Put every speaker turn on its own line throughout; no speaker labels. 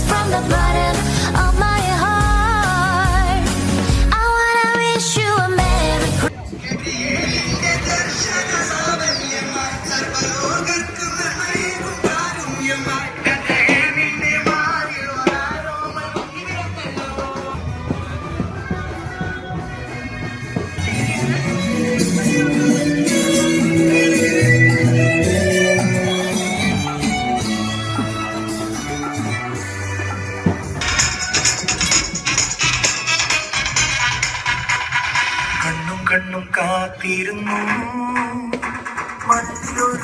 From the bottom of my heart, I wanna wish you a Merry
കണ്ണും കാത്തിരുന്നു മറ്റൊരു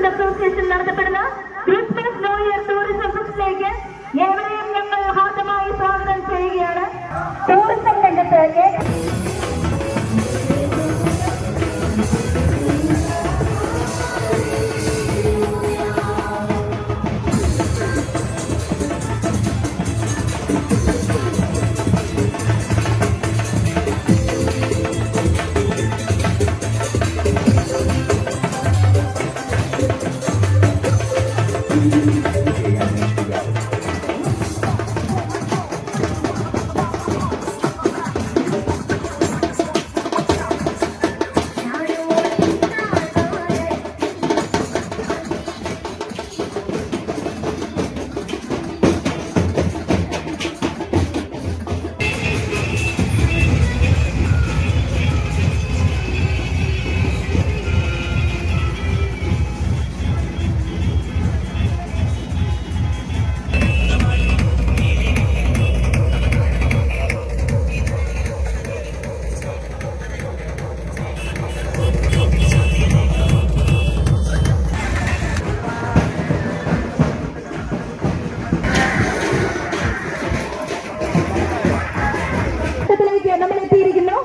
കാതോരം കേട്ടി
നടത്തപ്പെടുന്ന ക്രിസ്മസ് ന്യൂ ഇയർ ടൂറിസം ഫെസ്റ്റിലേക്ക് ഏവരെയും ഞങ്ങൾ ഹാർദമായി സ്വാഗതം ചെയ്യുകയാണ്. ടൂറിസം രംഗത്ത് നമ്മൾ എത്തിയിരിക്കുന്നു.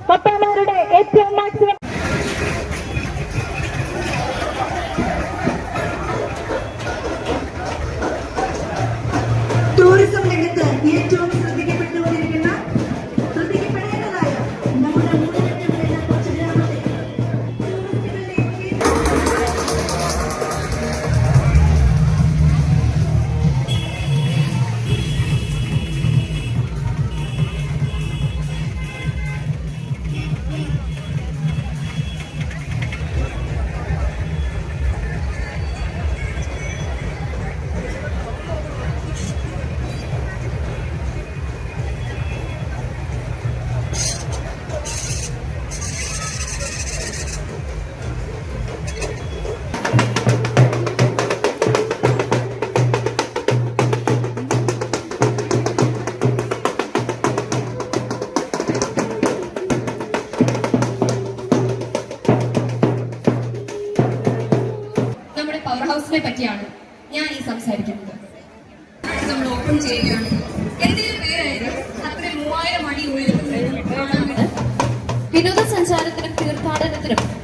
പപ്പാമാരുടെ ഏറ്റവും മാക്സിമം ടൂറിസം രംഗത്ത് ഏറ്റവും ശ്രദ്ധിക്കപ്പെടേണ്ടതായ നമ്മുടെ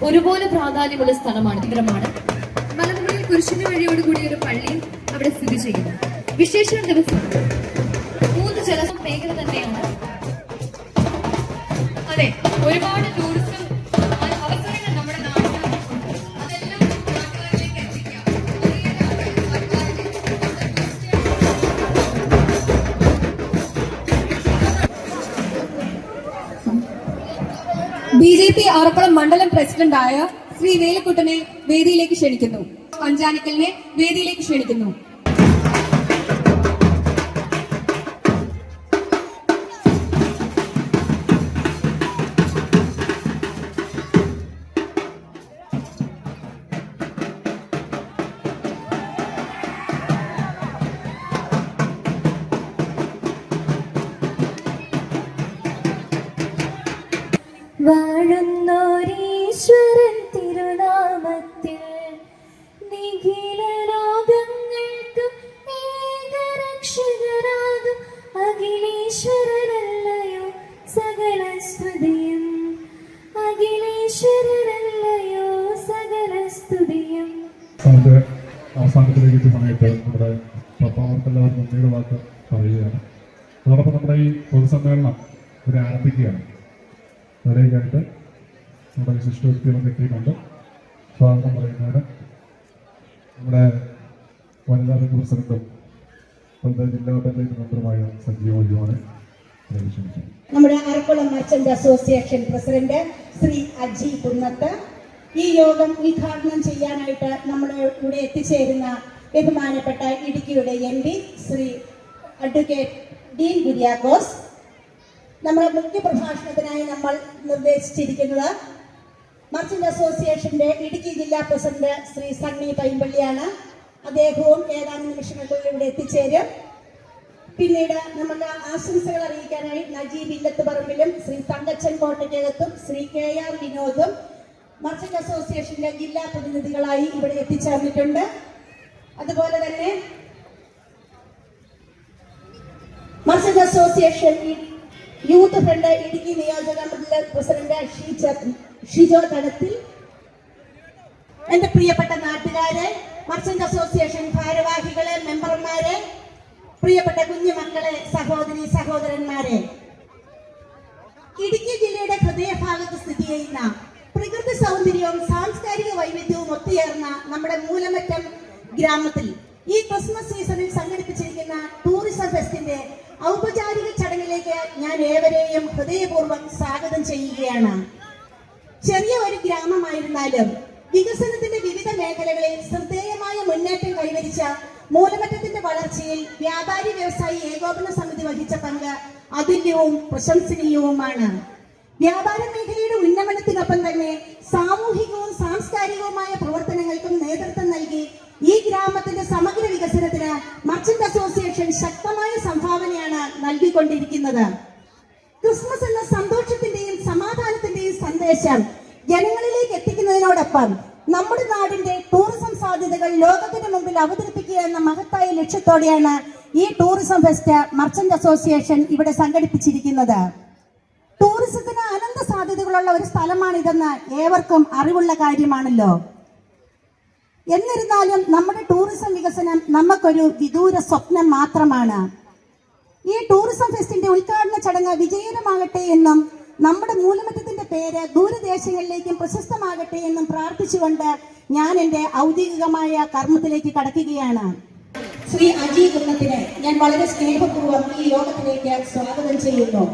ഒരുപോലെ പ്രാധാന്യമുള്ള സ്ഥലമാണ് കേന്ദ്രമാണ്. മലമുകളിൽ കുരിശിന് വഴിയോടുകൂടി ഒരു പള്ളി അവിടെ സ്ഥിതി ചെയ്യുന്നു. വിശേഷ ദിവസം 3 ജല മേഖല തന്നെയാണ്. അതെ, ഒരുപാട് ടൂറിസം അവസരങ്ങൾ നമ്മുടെ നാട്ടിലുണ്ട്. അതെല്ലാം നാട്ടുകാരിലേക്ക് എത്തിക്കാം.
BJP ആറപ്പുളം മണ്ഡലം പ്രസിഡന്റായ ശ്രീ വേലക്കുട്ടനെ വേദിയിലേക്ക് ക്ഷണിക്കുന്നു. പഞ്ചാനിക്കലിനെ വേദിയിലേക്ക് ക്ഷണിക്കുന്നു.
വാഴുന്നോരീശ്വരൻ തിരുനാമത്തിൽ നിഖില ലോകങ്ങൾക്കും ഏകരക്ഷകനാകും അഖിലേശ്വരനല്ലയോ സകല സ്തുതിയും, അഖിലേശ്വരനല്ലയോ സകല സ്തുതിയും.
അവസാനത്തിലേക്ക് എത്തിയ സമയത്ത് നമ്മുടെ പപ്പാവർക്കെല്ലാവരും നന്ദിയുടെ വാക്ക് പറയുകയാണ്. അതോടൊപ്പം നമ്മുടെ ഈ പൊതുസമ്മേളനം ഇവിടെ ആരംഭിക്കുകയാണ്. അതിലേക്കായിട്ട് നമ്മുടെ വിശിഷ്ട വ്യക്തികളൊക്കെ എത്തിയിട്ടുണ്ട്. സ്വാഗതം പറയുന്നതിന് നമ്മുടെ വനിതാ ബാങ്ക് പ്രസിഡന്റും വനിതാ ജില്ലാ പഞ്ചായത്ത് മെമ്പറുമായ സജീവ യുവാനെ ക്ഷണിച്ചു.
നമ്മുടെ Arakkulam merchant association president Shri Aji Kunnath ഈ യോഗം ഉദ്ഘാടനം ചെയ്യാനായിട്ട് നമ്മുടെ ഇവിടെ എത്തിച്ചേരുന്ന ബഹുമാനപ്പെട്ട ഇടുക്കിയുടെ MP ശ്രീ അഡ്വക്കേറ്റ് ഡീൻ കുര്യാക്കോസ്. നമ്മുടെ മുഖ്യ പ്രഭാഷണത്തിനായി നമ്മൾ നിർദ്ദേശിച്ചിരിക്കുന്നത് മർച്ചന്റ് അസോസിയേഷന്റെ ഇടുക്കി ജില്ലാ പ്രസിഡന്റ് ശ്രീ സണ്ണി പൈമ്പള്ളിയാണ്. അദ്ദേഹവും ഏതാനും നിമിഷങ്ങൾക്കുള്ളിൽ ഇവിടെ എത്തിച്ചേരും. പിന്നീട് നമുക്ക് ആശംസകൾ അറിയിക്കാനായി നജീബ് ഇല്ലത്തുപറമ്പിലും ശ്രീ തങ്കച്ചൻ കോട്ടയ്ക്കകത്തും ശ്രീ KR വിനോദും മർച്ചന്റ് അസോസിയേഷന്റെ ജില്ലാ പ്രതിനിധികളായി ഇവിടെ എത്തിച്ചേർന്നിട്ടുണ്ട്. അതുപോലെ തന്നെ merchant association youth front Idukki നിയോജക മണ്ഡലം പ്രസിഡന്റ് ഷിജോ തടത്തിൽ, എന്റെ പ്രിയപ്പെട്ട നാട്ടുകാരെ, മർച്ചന്റ് അസോസിയേഷൻ ഭാരവാഹികളെ, മെമ്പർമാരെ, പ്രിയപ്പെട്ട കുഞ്ഞുമക്കളെ, സഹോദരി സഹോദരന്മാരെ, ഇടുക്കി ജില്ലയുടെ ഹൃദയഭാഗത്ത് സ്ഥിതി ചെയ്യുന്ന പ്രകൃതി സൗന്ദര്യവും സാംസ്കാരിക വൈവിധ്യവും ഒത്തുചേർന്ന നമ്മുടെ മൂലമറ്റം ഗ്രാമത്തിൽ ഈ ക്രിസ്മസ് സീസണിൽ സംഘടിപ്പിച്ചിരിക്കുന്ന ടൂറിസം ഫെസ്റ്റിന്റെ ഔപചാരിക ചടങ്ങിലേക്ക് ഞാൻ ഏവരെയും ഹൃദയപൂർവ്വം സ്വാഗതം ചെയ്യുകയാണ്. ചെറിയ ഒരു ഗ്രാമമായിരുന്നാലും വികസനത്തിന്റെ വിവിധ മേഖലകളിൽ ശ്രദ്ധേയമായ മുന്നേറ്റം കൈവരിച്ച മൂലമറ്റത്തിന്റെ വളർച്ചയിൽ വ്യാപാരി വ്യവസായി ഏകോപന സമിതി വഹിച്ച പങ്ക് അതുല്യവും പ്രശംസനീയവുമാണ്. വ്യാപാര മേഖലയുടെ ഉന്നമനത്തിനൊപ്പം തന്നെ സാമൂഹികവും സാംസ്കാരികവുമായ പ്രവർത്തനങ്ങൾക്കും നേതൃത്വം നൽകി ഈ ഗ്രാമത്തിന്റെ സമഗ്ര വികസനത്തിന് മർച്ചന്റ് അസോസിയേഷൻ ശക്തമായ സംഭാവനയാണ് നൽകിക്കൊണ്ടിരിക്കുന്നത്. ക്രിസ്മസ് എന്ന സന്തോഷത്തിന്റെയും സമാധാനത്തിന്റെയും സന്ദേശം ജനങ്ങളിലേക്ക് എത്തിക്കുന്നതിനോടൊപ്പം നമ്മുടെ നാടിന്റെ ടൂറിസം സാധ്യതകൾ ലോകത്തിന് മുമ്പിൽ അവതരിപ്പിക്കുക എന്ന മഹത്തായ ലക്ഷ്യത്തോടെയാണ് ഈ ടൂറിസം ഫെസ്റ്റ് മർച്ചന്റ് അസോസിയേഷൻ ഇവിടെ സംഘടിപ്പിച്ചിരിക്കുന്നത്. ടൂറിസത്തിന് അനന്ത സാധ്യതകളുള്ള ഒരു സ്ഥലമാണിതെന്ന് ഏവർക്കും അറിവുള്ള കാര്യമാണല്ലോ. എന്നിരുന്നാലും നമ്മുടെ ടൂറിസം വികസനം നമുക്കൊരു വിദൂര സ്വപ്നം മാത്രമാണ്. ഈ ടൂറിസം ഫെസ്റ്റിന്റെ ഉദ്ഘാടന ചടങ്ങ് വിജയകരമാകട്ടെ എന്നും നമ്മുടെ മൂലമറ്റത്തിന്റെ പേര് ദൂരദേശങ്ങളിലേക്കും പ്രശസ്തമാകട്ടെ എന്നും പ്രാർത്ഥിച്ചുകൊണ്ട് ഞാൻ എന്റെ ഔദ്യോഗികമായ കർമ്മത്തിലേക്ക് കടക്കുകയാണ്. ശ്രീ അജി കുന്നത്തിനെ ഞാൻ വളരെ സ്നേഹപൂർവ്വം ഈ യോഗത്തിലേക്ക് സ്വാഗതം ചെയ്യുന്നു.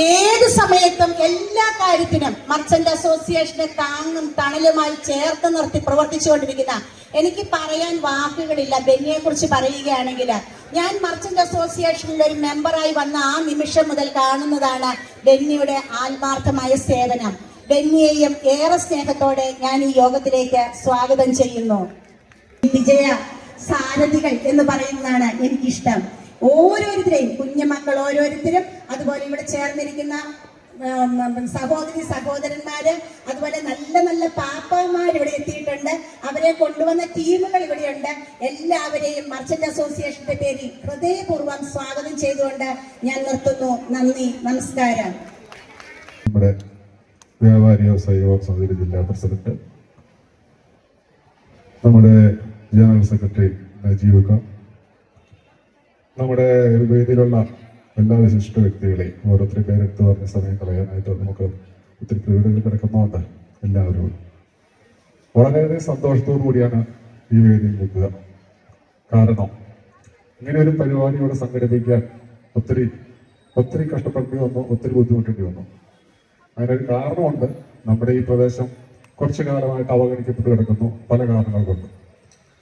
ഏത് സമയത്തും എല്ലാ കാര്യത്തിനും മർച്ചന്റ് അസോസിയേഷനെ താങ്ങും തണലുമായി ചേർത്ത് നിർത്തി പ്രവർത്തിച്ചുകൊണ്ടിരിക്കുന്ന, എനിക്ക് പറയാൻ വാക്കുകളില്ല. ബെന്നിയെ കുറിച്ച് പറയുകയാണെങ്കിൽ ഞാൻ മർച്ചന്റ് അസോസിയേഷനിൽ ഒരു മെമ്പറായി വന്ന ആ നിമിഷം മുതൽ കാണുന്നതാണ് ബെന്നിയുടെ ആത്മാർത്ഥമായ സേവനം. ബെന്നിയെയും ഏറെ സ്നേഹത്തോടെ ഞാൻ ഈ യോഗത്തിലേക്ക് സ്വാഗതം ചെയ്യുന്നു. വിജയ സാരഥികൾ എന്ന് പറയുന്നതാണ് എനിക്കിഷ്ടം. ഓരോരുത്തരെയും, കുഞ്ഞുമക്കൾ ഓരോരുത്തരും, അതുപോലെ ഇവിടെ ചേർന്നിരിക്കുന്ന സഹോദരി സഹോദരന്മാര്, അതുപോലെ നല്ല നല്ല പാപ്പമാർ ഇവിടെ എത്തിയിട്ടുണ്ട്. അവരെ കൊണ്ടുവന്ന ടീമുകൾ ഇവിടെയുണ്ട്. എല്ലാവരെയും മർച്ചന്റ് അസോസിയേഷന്റെ പേരിൽ ഹൃദയപൂർവ്വം സ്വാഗതം ചെയ്തുകൊണ്ട് ഞാൻ നിർത്തുന്നു. നന്ദി, നമസ്കാരം.
നമ്മുടെ വ്യാപാരി വ്യവസായി സമിതി ജില്ലാ പ്രസിഡന്റ്, നമ്മുടെ ജനറൽ സെക്രട്ടറി നജീബ് ഖാൻ, നമ്മുടെ വേദിയിലുള്ള എല്ലാ വിശിഷ്ട വ്യക്തികളെയും ഓരോരുത്തരും പേരെടുത്ത് പറഞ്ഞ സമയം കളയാനായിട്ട് നമുക്ക് ഒത്തിരി പേരുകൾ കിടക്കുന്നതുകൊണ്ട് എല്ലാവരും വളരെയധികം സന്തോഷത്തോടു കൂടിയാണ് ഈ വേദിയിൽ നിൽക്കുക. കാരണം ഇങ്ങനെ ഒരു പരിപാടി ഇവിടെ സംഘടിപ്പിക്കാൻ ഒത്തിരി കഷ്ടപ്പെടേണ്ടി വന്നു, ഒത്തിരി ബുദ്ധിമുട്ടേണ്ടി വന്നു. അതിനൊരു കാരണമുണ്ട്. നമ്മുടെ ഈ പ്രദേശം കുറച്ചു കാലമായിട്ട് അവഗണിക്കപ്പെട്ട് കിടക്കുന്നു പല കാരണങ്ങൾ കൊണ്ട്.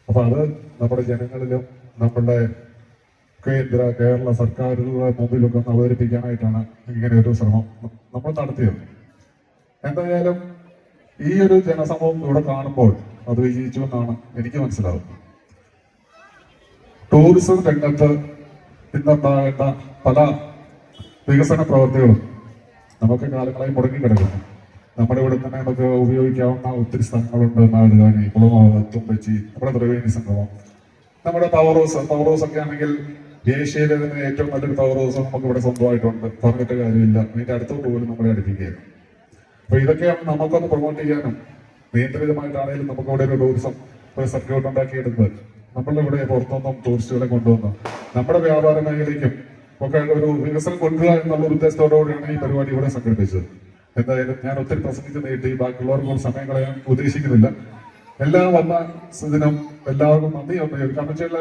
അപ്പൊ അത് നമ്മുടെ ജനങ്ങളിലും നമ്മളുടെ കേരള സർക്കാരുകളുടെ മുമ്പിലൊക്കെ ഒന്ന് അവതരിപ്പിക്കാനായിട്ടാണ് ഇങ്ങനെ ഒരു ശ്രമം നമ്മൾ നടത്തിയത്. എന്തായാലും ഈ ഒരു ജനസമൂഹം ഇവിടെ കാണുമ്പോൾ അത് വിജയിച്ചു എന്നാണ് എനിക്ക് മനസ്സിലാവുന്നത്. ടൂറിസം രംഗത്ത് ഇന്നുണ്ടാകേണ്ട പല വികസന പ്രവർത്തികളും നമുക്ക് കാലങ്ങളായി മുടങ്ങിക്കിടക്കുന്നു. നമ്മുടെ ഇവിടെ തന്നെ നമുക്ക് ഉപയോഗിക്കാവുന്ന ഒത്തിരി സ്ഥലങ്ങളുണ്ട്. നാടുകാണി, കുളമാവ്, തുമ്പച്ചി, നമ്മുടെ ത്രിവേണി സംഗമം, നമ്മുടെ പവർ ഹൗസ് ഒക്കെ ആണെങ്കിൽ ഏഷ്യയിലെ തന്നെ ഏറ്റവും നല്ലൊരു പവർ ഹൗസ് നമുക്ക് ഇവിടെ സ്വന്തമായിട്ടുണ്ട്. പറഞ്ഞിട്ട് കാര്യമില്ല, അതിന്റെ അടുത്തോട്ട് പോലും നമ്മളെ അടുപ്പിക്കുകയാണ്. അപ്പൊ ഇതൊക്കെയാണ് നമുക്കൊന്ന് പ്രൊമോട്ട് ചെയ്യാനും നിയന്ത്രിതമായിട്ടാണെങ്കിലും നമുക്ക് ഇവിടെ ഒരു ടൂറിസം സർക്യൂട്ട് ഉണ്ടാക്കിയെടുത്ത് നമ്മളുടെ ഇവിടെ പുറത്തുനിന്നും ടൂറിസ്റ്റുകളെ കൊണ്ടുവന്ന് നമ്മുടെ വ്യാപാര മേഖലയ്ക്കും ഒക്കെ ഒരു വികസനം കൊണ്ടുവരിക എന്നുള്ള ഉദ്ദേശത്തോടുകൂടിയാണ് ഈ പരിപാടി ഇവിടെ സംഘടിപ്പിച്ചത്. എന്തായാലും ഞാൻ ഒത്തിരി പ്രസംഗിച്ച് നീട്ടി ബാക്കിയുള്ളവർക്കും സമയം കളയാൻ ഉദ്ദേശിക്കുന്നില്ല. എല്ലാം വന്ന ഇതിനും എല്ലാവർക്കും നന്ദി ഉണ്ട്. കാരണം വെച്ചാൽ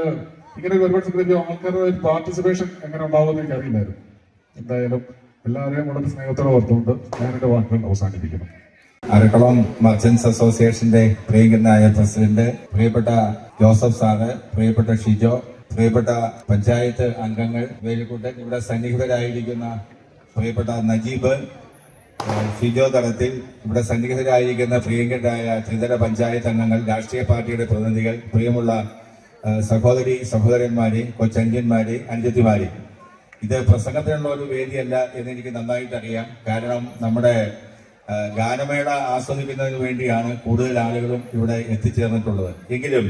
ഇങ്ങനെ ഒരുപാട് സംഘടിപ്പിച്ച ആൾക്കാരുടെ പാർട്ടിസിപ്പേഷൻ എങ്ങനെ ഉണ്ടാവുമെന്ന് എനിക്ക് അറിയില്ലായിരുന്നു. എന്തായാലും എല്ലാവരെയും വളരെ സ്നേഹത്തോടെ ഓർത്തുകൊണ്ട് ഞാൻ എന്റെ വാക്കുകൾ അവസാനിപ്പിക്കുന്നു.
അരക്കളം മർച്ചന്റ്സ് അസോസിയേഷന്റെ പ്രിയങ്കരനായ പ്രസിഡന്റ്, പ്രിയപ്പെട്ട ജോസഫ് സാറ്, പ്രിയപ്പെട്ട ഷിജോ, പ്രിയപ്പെട്ട പഞ്ചായത്ത് അംഗങ്ങൾ, വേലിക്കുട്ടൻ, ഇവിടെ സന്നിഹിതരായിരിക്കുന്ന പ്രിയപ്പെട്ട നജീബ്, ഷിജോ തലത്തിൽ, ഇവിടെ സന്നിഹിതരായിരിക്കുന്ന പ്രിയങ്കരായ ത്രിതല പഞ്ചായത്ത് അംഗങ്ങൾ, രാഷ്ട്രീയ പാർട്ടിയുടെ പ്രതിനിധികൾ, പ്രിയമുള്ള സഹോദരന്മാരെ, കൊച്ചഞ്ചന്മാരെ, അനുജത്തിമാരെ, ഇത് പ്രസംഗത്തിനുള്ള ഒരു വേദിയല്ല എന്ന് എനിക്ക് നന്നായിട്ട് അറിയാം. കാരണം നമ്മുടെ ഗാനമേള ആസ്വദിക്കുന്നതിന് വേണ്ടിയാണ് കൂടുതൽ ആളുകളും ഇവിടെ എത്തിച്ചേർന്നിട്ടുള്ളത്. എങ്കിലും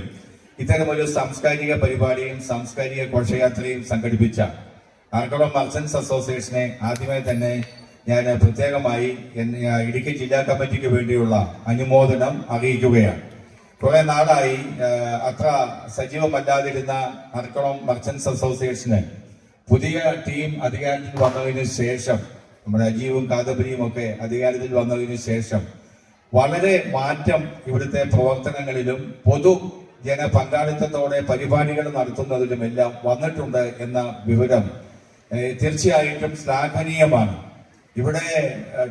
ഇത്തരമൊരു സാംസ്കാരിക പരിപാടിയും സാംസ്കാരിക ഘോഷയാത്രയും സംഘടിപ്പിച്ച ആർക്കളം മർച്ചന്റ്സ് അസോസിയേഷനെ ആദ്യമേ തന്നെ ഞാൻ പ്രത്യേകമായി ഇടുക്കി ജില്ലാ കമ്മിറ്റിക്ക് വേണ്ടിയുള്ള അനുമോദനം അറിയിക്കുകയാണ്. കുറെ നാളായി അത്ര സജീവമല്ലാതിരുന്ന ആർക്കളം മർച്ചന്റ്സ് അസോസിയേഷന് പുതിയ ടീം അധികാരത്തിൽ വന്നതിന് ശേഷം, നമ്മുടെ അജീവും കാദംബരിയും ഒക്കെ അധികാരത്തിൽ വന്നതിന് ശേഷം വളരെ മാറ്റം ഇവിടുത്തെ പ്രവർത്തനങ്ങളിലും പൊതു ജന പങ്കാളിത്തത്തോടെ പരിപാടികൾ നടത്തുന്നതിലുമെല്ലാം വന്നിട്ടുണ്ട് എന്ന വിവരം തീർച്ചയായിട്ടും ശ്ലാഘനീയമാണ്. ഇവിടെ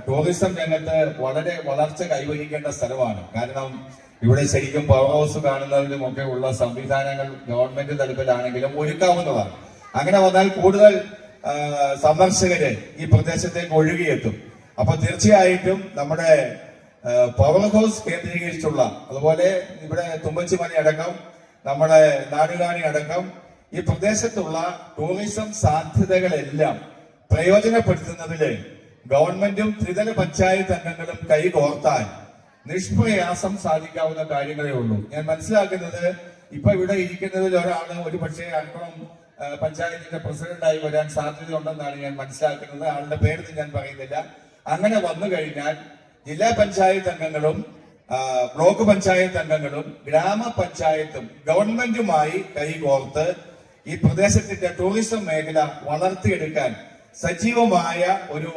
ടൂറിസം രംഗത്ത് വളരെ വളർച്ച കൈവരിക്കേണ്ട സ്ഥലമാണ്. കാരണം ഇവിടെ ശരിക്കും പവർ ഹൗസ് കാണുന്നതിലും ഒക്കെ ഉള്ള സംവിധാനങ്ങൾ ഗവൺമെന്റ് തലത്തിലാണെങ്കിലും ഒരുക്കാവുന്നതാണ്. അങ്ങനെ വന്നാൽ കൂടുതൽ സന്ദർശകര് ഈ പ്രദേശത്തേക്ക് ഒഴുകിയെത്തും. അപ്പൊ തീർച്ചയായിട്ടും നമ്മുടെ പവർ ഹൗസ് കേന്ദ്രീകരിച്ചുള്ള, അതുപോലെ ഇവിടെ തുമ്പച്ചി മല അടക്കം, നമ്മുടെ നാടുകാണി അടക്കം ഈ പ്രദേശത്തുള്ള ടൂറിസം സാധ്യതകളെല്ലാം പ്രയോജനപ്പെടുത്തുന്നതില് ഗവൺമെന്റും ത്രിതല പഞ്ചായത്ത് അംഗങ്ങളും കൈകോർത്താൽ നിഷ്പ്രയാസം സാധിക്കാവുന്ന കാര്യങ്ങളേ ഉള്ളൂ. ഞാൻ മനസ്സിലാക്കുന്നത് ഇപ്പൊ ഇവിടെ ഇരിക്കുന്നതിൽ ഒരാള് ഒരു പക്ഷേ അൽപ്പം പഞ്ചായത്തിന്റെ പ്രസിഡന്റായി വരാൻ സാധ്യതയുണ്ടെന്നാണ് ഞാൻ മനസ്സിലാക്കുന്നത്. ആളുടെ പേര് ഞാൻ പറയുന്നില്ല. അങ്ങനെ വന്നു കഴിഞ്ഞാൽ ജില്ലാ പഞ്ചായത്ത് അംഗങ്ങളും ബ്ലോക്ക് പഞ്ചായത്ത് അംഗങ്ങളും ഗ്രാമപഞ്ചായത്തും ഗവൺമെന്റുമായി കൈകോർത്ത് ഈ പ്രദേശത്തിന്റെ ടൂറിസം മേഖല വളർത്തിയെടുക്കാൻ സജീവമായ ഒരു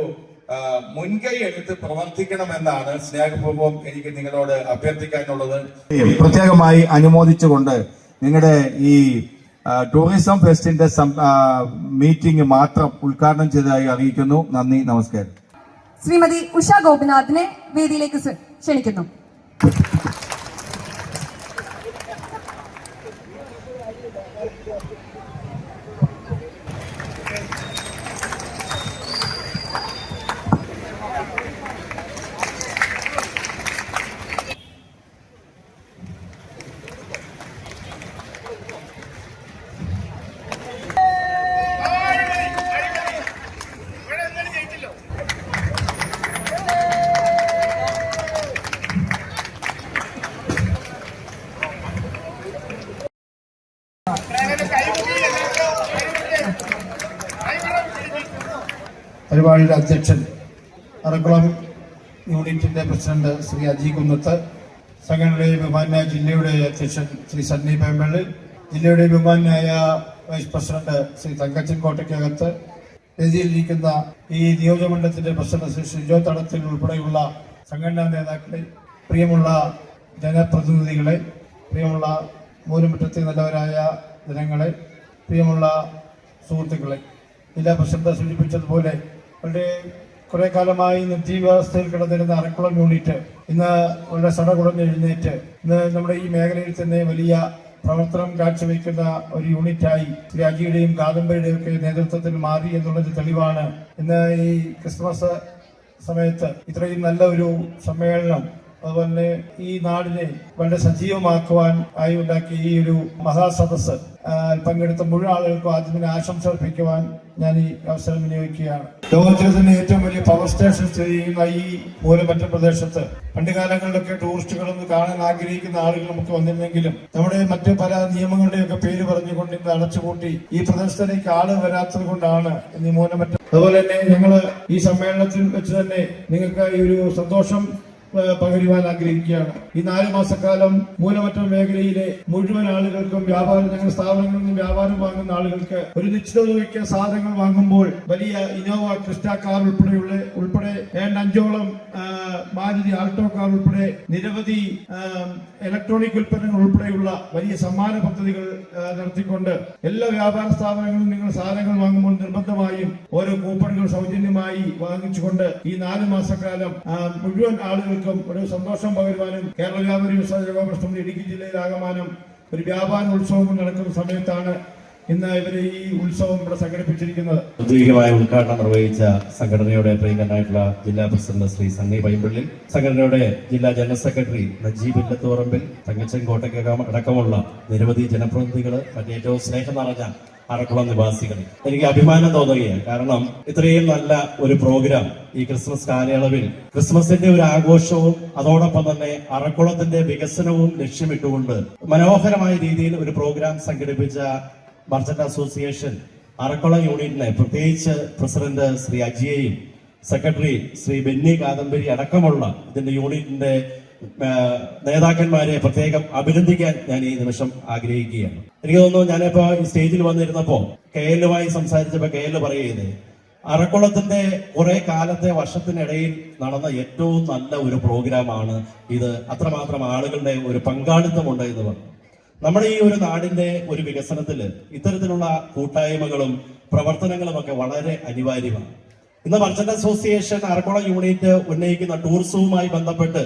മുൻകൈ എടുത്ത് പ്രവർത്തിക്കണമെന്നാണ് സ്നേഹപൂർവ്വം എനിക്ക് നിങ്ങളോട് അഭ്യർത്ഥിക്കാനുള്ളത്. പ്രത്യേകമായി അനുമോദിച്ചുകൊണ്ട് നിങ്ങളുടെ ഈ ടൂറിസം ഫെസ്റ്റിന്റെ മീറ്റിംഗ് മാത്രം ഉദ്ഘാടനം ചെയ്തതായി അറിയിക്കുന്നു. നന്ദി, നമസ്കാരം.
ശ്രീമതി ഉഷ ഗോപിനാഥിനെ വേദിയിലേക്ക് ക്ഷണിക്കുന്നു.
പരിപാടിയുടെ അധ്യക്ഷൻ അറക്കുളം യൂണിറ്റിന്റെ പ്രസിഡന്റ് ശ്രീ അജി കുന്നത്ത്, സംഘടനയുടെ ബഹുമാനായ ജില്ലയുടെ അധ്യക്ഷൻ ശ്രീ സണ്ണി പേമ്പള്ളി, ജില്ലയുടെ ബഹുമാനായ വൈസ് പ്രസിഡന്റ് ശ്രീ തങ്കച്ചൻ കോട്ടയ്ക്കകത്ത്, വേദിയിലിരിക്കുന്ന ഈ നിയോജകമണ്ഡലത്തിന്റെ പ്രസിഡന്റ് ശ്രീ ഷിജോ തടത്തിൽ ഉൾപ്പെടെയുള്ള സംഘടനാ നേതാക്കളെ, പ്രിയമുള്ള ജനപ്രതിനിധികളെ, പ്രിയമുള്ള മൂലമുറ്റത്തെ നല്ലവരായ ജനങ്ങളെ, പ്രിയമുള്ള സുഹൃത്തുക്കളെ, ജില്ലാ പ്രസിഡന്റ് സൂചിപ്പിച്ചതുപോലെ വളരെ കുറെ കാലമായി നിർജീവാവസ്ഥയിൽ കിടന്നിരുന്ന അറക്കുളം യൂണിറ്റ് ഇന്ന് വളരെ സടകുടഞ്ഞ് എഴുന്നേറ്റ് ഇന്ന് നമ്മുടെ ഈ മേഖലയിൽ തന്നെ വലിയ പ്രവർത്തനം കാഴ്ചവെക്കുന്ന ഒരു യൂണിറ്റായി ശ്രീ അജിയുടെയും കാദംബരിയുടെയും ഒക്കെ നേതൃത്വത്തിൽ മാറി എന്നുള്ളത് തെളിവാണ്. ഇന്ന് ഈ ക്രിസ്മസ് സമയത്ത് ഇത്രയും നല്ല ഒരു സമ്മേളനം, അതുപോലെ തന്നെ ഈ നാടിനെ വളരെ സജീവമാക്കുവാൻ ആയി ഉണ്ടാക്കിയ ഈ ഒരു മഹാസദസ് പങ്കെടുത്ത മുഴുവൻ ആളുകൾക്കും ആദ്യമേ ആശംസ അർപ്പിക്കുവാൻ ഞാൻ ഈ അവസരം വിനിയോഗിക്കുകയാണ്. ലോകത്തിലെ തന്നെ ഏറ്റവും വലിയ പവർ സ്റ്റേഷൻ സ്ഥിതി ചെയ്യുന്ന ഈ മൂലമറ്റ പ്രദേശത്ത് പണ്ട് കാലങ്ങളിലൊക്കെ ടൂറിസ്റ്റുകളൊന്ന് കാണാൻ ആഗ്രഹിക്കുന്ന ആളുകൾ നമുക്ക് വന്നിരുന്നെങ്കിലും നമ്മുടെ മറ്റ് പല നിയമങ്ങളുടെയൊക്കെ പേര് പറഞ്ഞുകൊണ്ട് ഇന്ന് അടച്ചുപൂട്ടി ഈ പ്രദേശത്തേക്ക് ആള് വരാത്തത് കൊണ്ടാണ് ഇന്ന് ഈ മൂലമറ്റ. അതുപോലെ തന്നെ ഞങ്ങള് ഈ സമ്മേളനത്തിൽ വെച്ച് തന്നെ നിങ്ങൾക്ക് ഈ ഒരു സന്തോഷം പകരുവാൻ ആഗ്രഹിക്കുകയാണ്. ഈ 4 മാസക്കാലം മൂലമറ്റം മേഖലയിലെ മുഴുവൻ ആളുകൾക്കും വ്യാപാരം, ഞങ്ങളുടെ സ്ഥാപനങ്ങളിൽ നിന്ന് വ്യാപാരം വാങ്ങുന്ന ആളുകൾക്ക് ഒരു നിശ്ചിത തുകയ്ക്ക് സാധനങ്ങൾ വാങ്ങുമ്പോൾ വലിയ ഇന്നോവ ക്രിസ്റ്റ കാർ ഉൾപ്പെടെ 5ഓളം മാരുതി ആൾട്ടോ കാർ ഉൾപ്പെടെ നിരവധി ഇലക്ട്രോണിക് ഉൽപ്പന്നങ്ങൾ ഉൾപ്പെടെയുള്ള വലിയ സമ്മാന പദ്ധതികൾ നടത്തിക്കൊണ്ട് എല്ലാ വ്യാപാര സ്ഥാപനങ്ങളിലും നിങ്ങൾ സാധനങ്ങൾ വാങ്ങുമ്പോൾ നിർബന്ധമായും ഓരോ കൂപ്പണുകൾ സൗജന്യമായി വാങ്ങിച്ചുകൊണ്ട് ഈ 4 മാസക്കാലം മുഴുവൻ ആളുകൾ ഒരു സന്തോഷം പകരുവാനും കേരള വ്യാപാരി വ്യവസായ ഇടുക്കി ജില്ലയിലാകമാനം ഒരു വ്യാപാര ഉത്സവം നടക്കുന്ന സമയത്താണ് ഇന്ന് ഇവര് ഈ ഉത്സവം ഇവിടെ സംഘടിപ്പിച്ചിരിക്കുന്നത്.
ഔദ്യോഗികമായ ഉദ്ഘാടനം നിർവഹിച്ച സംഘടനയുടെ പ്രിയങ്കരനായിട്ടുള്ള ജില്ലാ പ്രസിഡന്റ് ശ്രീ സണ്ണി പൈമ്പള്ളി, സംഘടനയുടെ ജില്ലാ ജനറൽ സെക്രട്ടറി നജീബ് ഇല്ലത്തോറമ്പിൽ, തങ്കച്ചൻ കോട്ടയ്ക്കകം അടക്കമുള്ള നിരവധി ജനപ്രതിനിധികൾ, മറ്റേറ്റവും സ്നേഹം നിറഞ്ഞ അറക്കുളം നിവാസികൾ, എനിക്ക് അഭിമാനം തോന്നുകയാണ്. കാരണം ഇത്രയും നല്ല ഒരു പ്രോഗ്രാം ഈ ക്രിസ്മസ് കാലയളവിൽ ക്രിസ്മസിന്റെ ഒരു ആഘോഷവും അതോടൊപ്പം തന്നെ അറക്കുളത്തിന്റെ വികസനവും ലക്ഷ്യമിട്ടുകൊണ്ട് മനോഹരമായ രീതിയിൽ ഒരു പ്രോഗ്രാം സംഘടിപ്പിച്ച മർച്ചന്റ് അസോസിയേഷൻ അറക്കുളം യൂണിറ്റിനെ, പ്രത്യേകിച്ച് പ്രസിഡന്റ് ശ്രീ അജിയെയും സെക്രട്ടറി ശ്രീ ബെന്നി കാദംബരി അടക്കമുള്ള ഇതിന്റെ യൂണിറ്റിന്റെ നേതാക്കന്മാരെ പ്രത്യേകം അഭിനന്ദിക്കാൻ ഞാൻ ഈ നിമിഷം ആഗ്രഹിക്കുകയാണ്. എനിക്ക് തോന്നുന്നു, ഞാനിപ്പോ ഈ സ്റ്റേജിൽ വന്നിരുന്നപ്പോ KL സംസാരിച്ചപ്പോ KL പറയുന്നത് അറക്കുളത്തിന്റെ കുറെ കാലത്തെ വർഷത്തിനിടയിൽ നടന്ന ഏറ്റവും നല്ല ഒരു പ്രോഗ്രാമാണ് ഇത്, അത്രമാത്രം ആളുകളുടെ ഒരു പങ്കാളിത്തമുണ്ട് എന്ന് പറഞ്ഞു. നമ്മുടെ ഈ ഒരു നാടിന്റെ ഒരു വികസനത്തിൽ ഇത്തരത്തിലുള്ള കൂട്ടായ്മകളും പ്രവർത്തനങ്ങളും ഒക്കെ വളരെ അനിവാര്യമാണ്. ഇന്ന് മർച്ചന്റ് അസോസിയേഷൻ അറക്കുളം യൂണിറ്റ് ഉന്നയിക്കുന്ന ടൂറിസവുമായി ബന്ധപ്പെട്ട്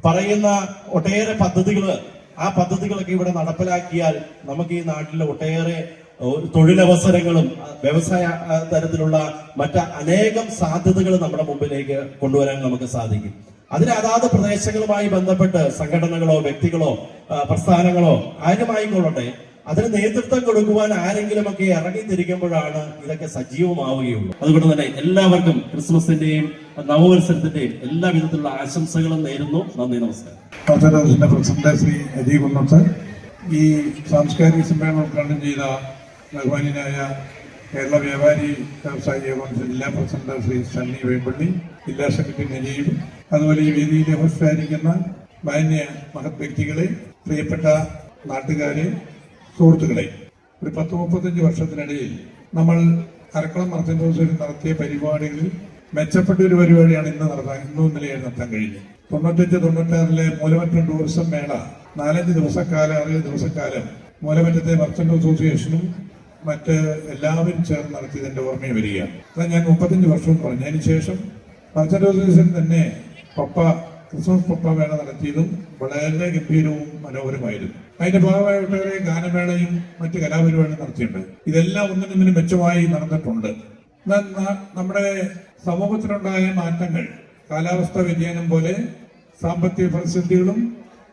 പറയുന്ന ഒട്ടേറെ പദ്ധതികള്, ആ പദ്ധതികളൊക്കെ ഇവിടെ നടപ്പിലാക്കിയാൽ നമുക്ക് ഈ നാട്ടിൽ ഒട്ടേറെ തൊഴിലവസരങ്ങളും വ്യവസായ തരത്തിലുള്ള മറ്റ് അനേകം സാധ്യതകൾ നമ്മുടെ മുമ്പിലേക്ക് കൊണ്ടുവരാൻ നമുക്ക് സാധിക്കും. അതിന് അതാത് പ്രദേശങ്ങളുമായി ബന്ധപ്പെട്ട് സംഘടനകളോ വ്യക്തികളോ പ്രസ്ഥാനങ്ങളോ ആരുമായിക്കൊള്ളട്ടെ, അതിന് നേതൃത്വം കൊടുക്കുവാൻ ആരെങ്കിലുമൊക്കെ ഇറങ്ങിത്തിരിക്കുമ്പോഴാണ് ഇതൊക്കെ സജീവമാവുകയുള്ളൂ. അതുകൊണ്ട് തന്നെ എല്ലാവർക്കും ക്രിസ്മസിന്റെയും നവവത്സരത്തിന്റെയും എല്ലാ വിധത്തിലുള്ള ആശംസകളും നേരുന്നു. നന്ദി, നമസ്കാരം.
പ്രസിഡന്റ് ശ്രീ അജി കുന്നത്ത്, ഈ സാംസ്കാരിക സമ്മേളനം ഉദ്ഘാടനം ചെയ്ത ബഹുമാന്യനായ കേരള വ്യാപാരി വ്യവസായ കൗൺസിൽ ജില്ലാ പ്രസിഡന്റ് ശ്രീ സണ്ണി വേമ്പള്ളി, ജില്ലാ സെക്രട്ടറി നജീബ്, അതുപോലെ ഈ വേദിയിലെ ഉപസ്ഥാനിക്കുന്ന മാന്യ മഹത് വ്യക്തികളെ, പ്രിയപ്പെട്ട നാട്ടുകാരെ, സുഹൃത്തുക്കളെ, ഒരു 10-35 വർഷത്തിനിടയിൽ നമ്മൾ അറക്കുളം മർച്ചന്റ് അസോസിയേഷൻ നടത്തിയ പരിപാടികളിൽ മെച്ചപ്പെട്ട ഒരു പരിപാടിയാണ് ഇന്നും ഇന്നലെയാണ് നടത്താൻ കഴിഞ്ഞത്. 95-96 മൂലമറ്റം ടൂറിസം മേള 4-5 ദിവസക്കാലം 6 ദിവസക്കാലം മൂലമറ്റത്തെ മർച്ചന്റ് അസോസിയേഷനും മറ്റ് എല്ലാവരും ചേർന്ന് നടത്തിയതിന്റെ ഓർമ്മയെ വരികയാണ്. അത് ഞാൻ 35 വർഷം പറഞ്ഞു. അതിനുശേഷം മർച്ചന്റ് അസോസിയേഷൻ തന്നെ ക്രിസ്മസ് പപ്പ മേള നടത്തിയതും വളരെ ഗംഭീരവും മനോഹരമായിരുന്നു. അതിന്റെ ഭാഗമായി ഒട്ടേറെ ഗാനമേളയും മറ്റ് കലാപരിപാടികളും നടത്തിയിട്ടുണ്ട്. ഇതെല്ലാം ഒന്നിനൊന്നിനും മെച്ചമായി നടന്നിട്ടുണ്ട്. നമ്മുടെ സമൂഹത്തിലുണ്ടായ മാറ്റങ്ങൾ, കാലാവസ്ഥാ വ്യതിയാനം പോലെ സാമ്പത്തിക പ്രതിസന്ധികളും